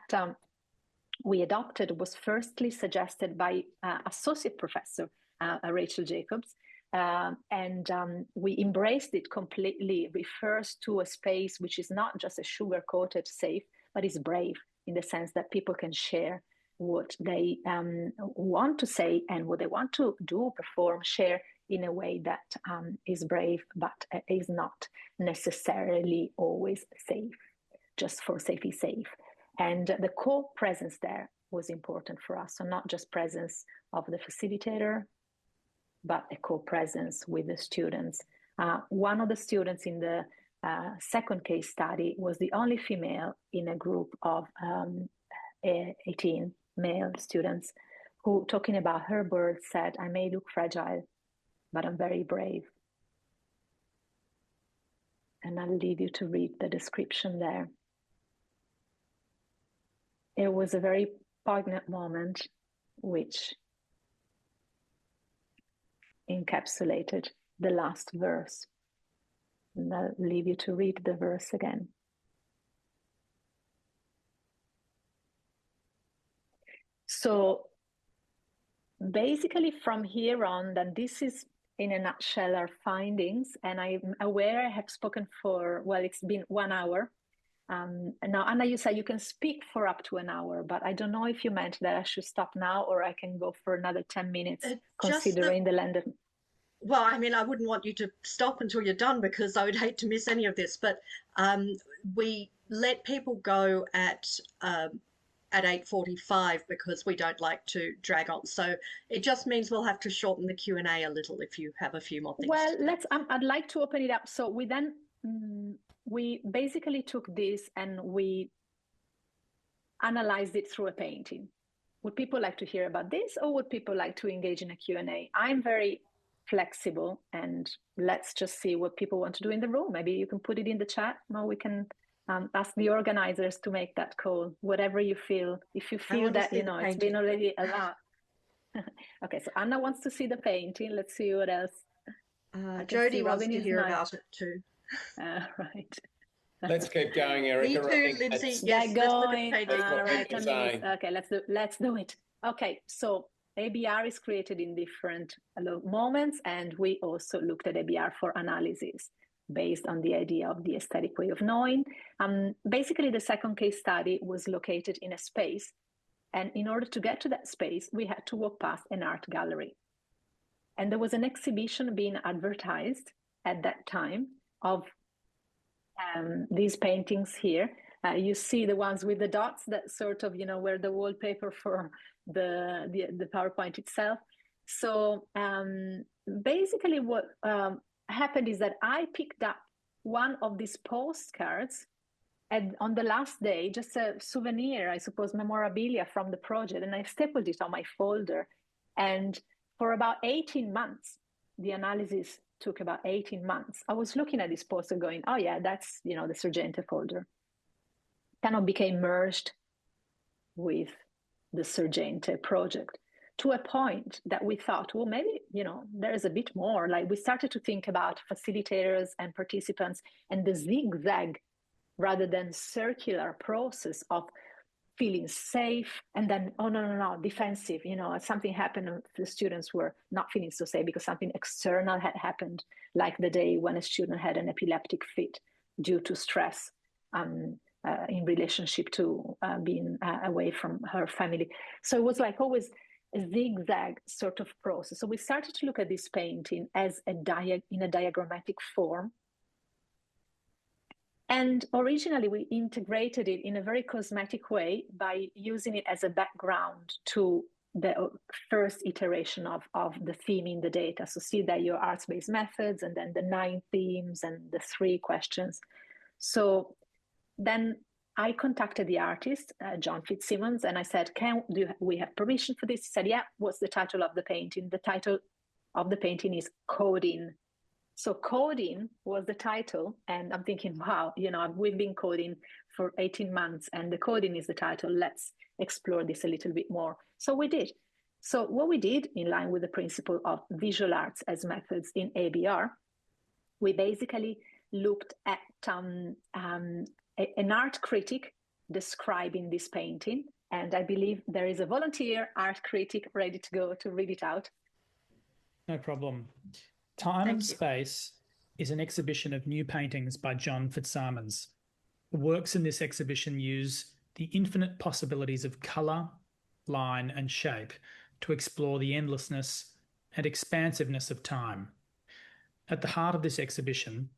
we adopted, was firstly suggested by Associate Professor Rachel Jacobs, and we embraced it completely. Refers to a space which is not just a sugar-coated safe, but is brave in the sense that people can share what they want to say and what they want to do, perform, share in a way that is brave, but is not necessarily always safe, just for safety's sake. And the co-presence there was important for us. So not just presence of the facilitator, but a co-presence with the students. One of the students in the second case study was the only female in a group of 18 male students who, talking about her birth, said, "I may look fragile, but I'm very brave." And I'll leave you to read the description there. It was a very poignant moment which encapsulated the last verse. And I'll leave you to read the verse again. So basically from here on, then this is in a nutshell our findings, and I'm aware I have spoken for, well, it's been 1 hour. Now, Anna, you said you can speak for up to an hour, but I don't know if you meant that I should stop now or I can go for another 10 minutes, considering the length of... Well, I mean, I wouldn't want you to stop until you're done because I would hate to miss any of this, but we let people go at 8:45 because we don't like to drag on. So it just means we'll have to shorten the Q&A a little if you have a few more things. Well, I'd like to open it up. So we then, we basically took this and we analyzed it through a painting. Would people like to hear about this, or would people like to engage in a Q&A? I'm very flexible, and let's just see what people want to do in the room. Maybe you can put it in the chat, or we can ask the organizers to make that call, whatever you feel. If you feel that, you know, it's been already a lot. Okay, so Anna wants to see the painting. Let's see what else. Jodie wants to hear about it too. Right. Let's keep going, Erika. Me too, Lindsay. Yes, going. Right. Okay, let's do it. Okay, so ABR is created in different moments, and we also looked at ABR for analysis based on the idea of the aesthetic way of knowing. Basically, the second case study was located in a space, and in order to get to that space, we had to walk past an art gallery. And there was an exhibition being advertised at that time of these paintings here. You see the ones with the dots that sort of, you know, were the wallpaper for the PowerPoint itself. So basically what happened is that I picked up one of these postcards and on the last day, just a souvenir, I suppose, memorabilia from the project, and I stapled it on my folder. And for about 18 months, the analysis took about 18 months. I was looking at this poster going, oh yeah, that's, you know, the Sorgente folder. Kind of became merged with the Sorgente project, to a point that we thought, well, maybe, you know, there's a bit more. Like, we started to think about facilitators and participants and the zigzag rather than circular process of feeling safe and then, oh, no, defensive. You know, something happened and the students were not feeling so safe because something external had happened, like the day when a student had an epileptic fit due to stress in relationship to being away from her family. So it was like always a zigzag sort of process. So we started to look at this painting as in a diagrammatic form. And originally we integrated it in a very cosmetic way by using it as a background to the first iteration of the theme in the data. So see that your arts-based methods and then the 9 themes and the 3 questions. So then I contacted the artist, John Fitzsimmons, and I said, do we have permission for this? He said, yeah. What's the title of the painting? The title of the painting is Coding. So Coding was the title, and I'm thinking, wow, you know, we've been coding for 18 months and the Coding is the title. Let's explore this a little bit more. So we did. So what we did, in line with the principle of visual arts as methods in ABR, we basically looked at an art critic describing this painting. And I believe there is a volunteer art critic ready to go to read it out. No problem. Time and Space is an exhibition of new paintings by John Fitzsimmons. The works in this exhibition use the infinite possibilities of colour, line and shape to explore the endlessness and expansiveness of time. At the heart of this exhibition,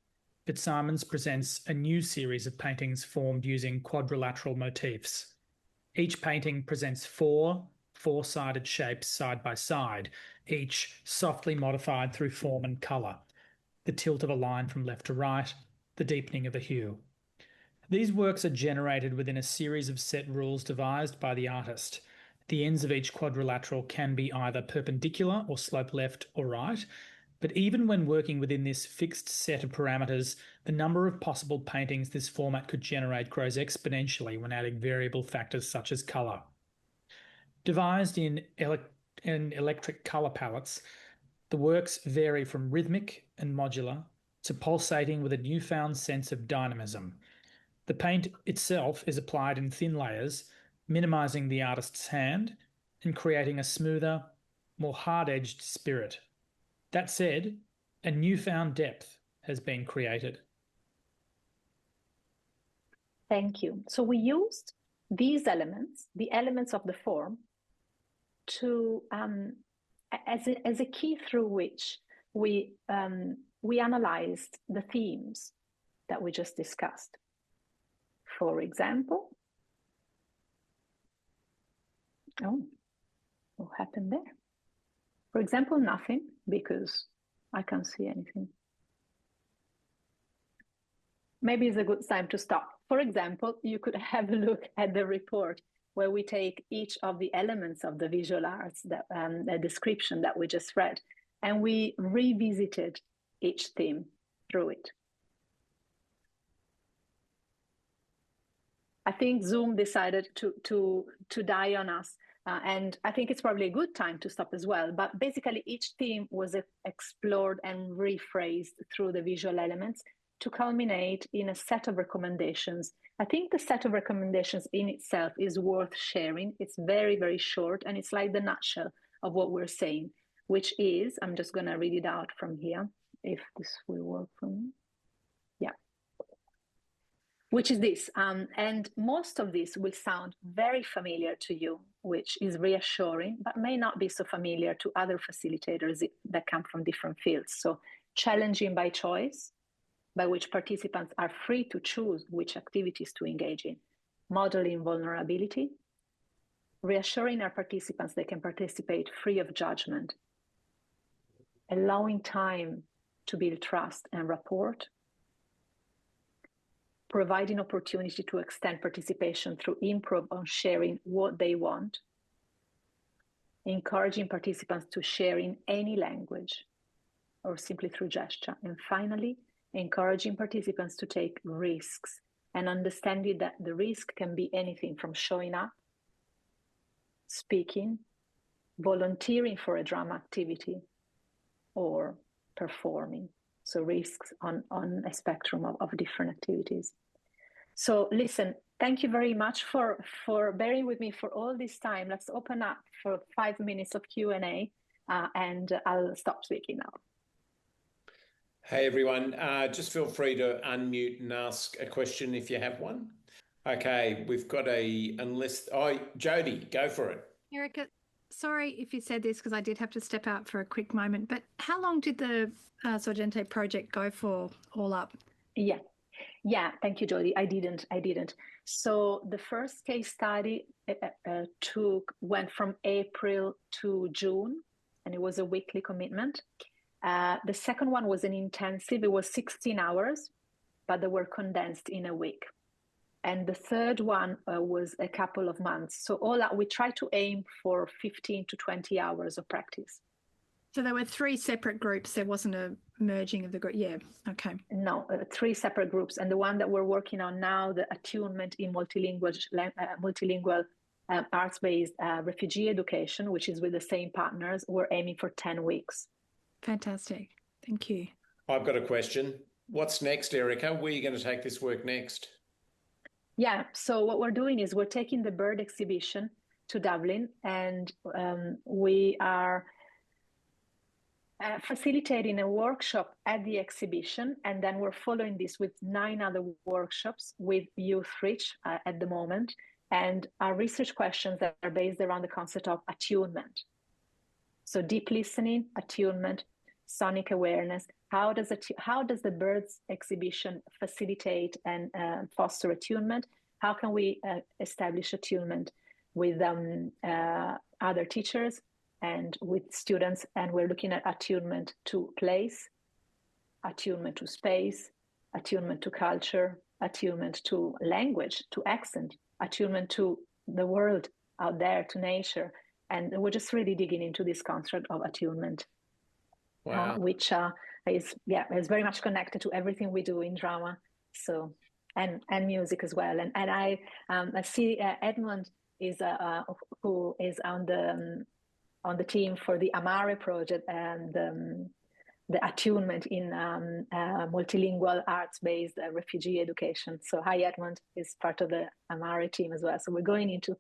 Fitzsimmons presents a new series of paintings formed using quadrilateral motifs. Each painting presents four-sided shapes side by side, each softly modified through form and colour, the tilt of a line from left to right, the deepening of a hue. These works are generated within a series of set rules devised by the artist. The ends of each quadrilateral can be either perpendicular or slope left or right, but even when working within this fixed set of parameters, the number of possible paintings this format could generate grows exponentially when adding variable factors such as colour. Devised in electric colour palettes, the works vary from rhythmic and modular to pulsating with a newfound sense of dynamism. The paint itself is applied in thin layers, minimising the artist's hand and creating a smoother, more hard-edged spirit. That said, a newfound depth has been created. Thank you. So we used these elements, the elements of the form, to as a key through which we analyzed the themes that we just discussed. For example, what happened there? For example, nothing, because I can't see anything. Maybe it's a good time to stop. For example, you could have a look at the report where we take each of the elements of the visual arts, the description that we just read, and we revisited each theme through it. I think Zoom decided to die on us, and I think it's probably a good time to stop as well. But basically, each theme was explored and rephrased through the visual elements to culminate in a set of recommendations. I think the set of recommendations in itself is worth sharing. It's very, very short, and it's like the nutshell of what we're saying, which is, I'm just going to read it out from here, if this will work for me. Yeah. Which is this, and most of this will sound very familiar to you, which is reassuring, but may not be so familiar to other facilitators that come from different fields. So challenging by choice, by which participants are free to choose which activities to engage in, modeling vulnerability, reassuring our participants they can participate free of judgment, allowing time to build trust and rapport, providing opportunity to extend participation through improv on sharing what they want, encouraging participants to share in any language or simply through gesture, and finally, encouraging participants to take risks and understanding that the risk can be anything from showing up, speaking, volunteering for a drama activity, or performing. So risks on a spectrum of different activities. So listen, thank you very much for bearing with me for all this time. Let's open up for 5 minutes of Q&A, and I'll stop speaking now. Hey everyone, just feel free to unmute and ask a question if you have one. Okay, we've got Jody, go for it. Erika, sorry if you said this because I did have to step out for a quick moment, but how long did the Sorgente project go for all up? Yeah, thank you, Jody. I didn't. So the first case study went from April to June, and it was a weekly commitment. The second one was an intensive. It was 16 hours, but they were condensed in a week. And the third one was a couple of months. So all that, we tried to aim for 15 to 20 hours of practice. So there were 3 separate groups. There wasn't a merging of the group. Yeah, okay. No, 3 separate groups. And the one that we're working on now, the attunement in multilingual arts-based refugee education, which is with the same partners, we're aiming for 10 weeks. Fantastic. Thank you. I've got a question. What's next, Erika? Where are you going to take this work next? Yeah, so what we're doing is we're taking the bird exhibition to Dublin, and we are facilitating a workshop at the exhibition, and then we're following this with 9 other workshops with Youth Reach at the moment, and our research questions that are based around the concept of attunement. So deep listening, attunement, sonic awareness. How does the birds exhibition facilitate and foster attunement? How can we establish attunement with other teachers and with students, and we're looking at attunement to place, attunement to space, attunement to culture, attunement to language, to accent, attunement to the world out there, to nature. And we're just really digging into this construct of attunement, which is very much connected to everything we do in drama, so and music as well. And I see Edmund is who is on the team for the Amare project and the attunement in multilingual arts-based refugee education. So hi, Edmund is part of the Amare team as well. So we're going into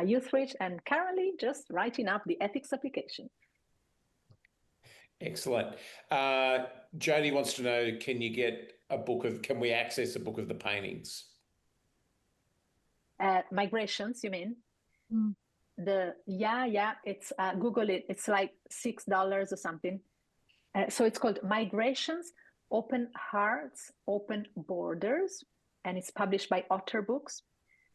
Youth Reach and currently just writing up the ethics application. Excellent. Jody wants to know, can we access a book of the paintings? Migrations, you mean? Mm. It's Google it. It's like $6 or something. So it's called Migrations, Open Hearts, Open Borders, and it's published by Otter Books.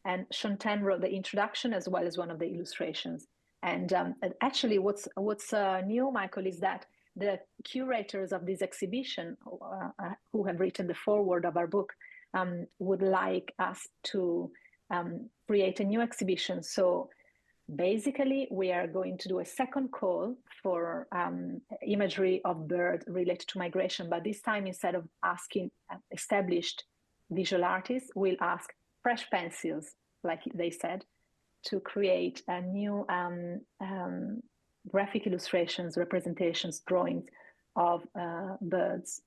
And Shonten wrote the introduction as well as one of the illustrations. And actually what's new, Michael, is that the curators of this exhibition who have written the foreword of our book would like us to create a new exhibition. So basically, we are going to do a second call for imagery of bird related to migration, but this time instead of asking established visual artists, we'll ask fresh pencils, like they said, to create a new graphic illustrations, representations, drawings of birds,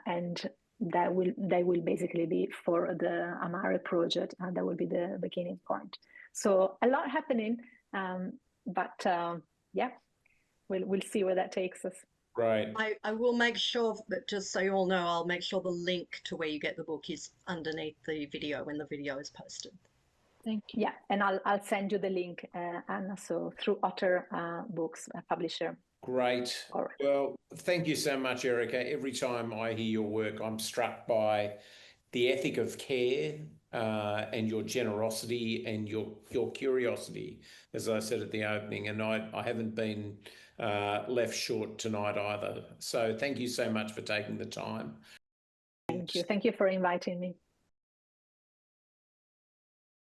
and they will basically be for the Amare project, and that will be the beginning point. So a lot happening, but we'll see where that takes us. Right. I will make sure, but just so you all know, I'll make sure the link to where you get the book is underneath the video when the video is posted. Thank you. Yeah, and I'll send you the link, Anna, so through Otter Books, a publisher. Great. All right. Well, thank you so much, Erika. Every time I hear your work, I'm struck by the ethic of care and your generosity and your curiosity, as I said at the opening. And I haven't been left short tonight either. So thank you so much for taking the time. Thank you. Thank you for inviting me.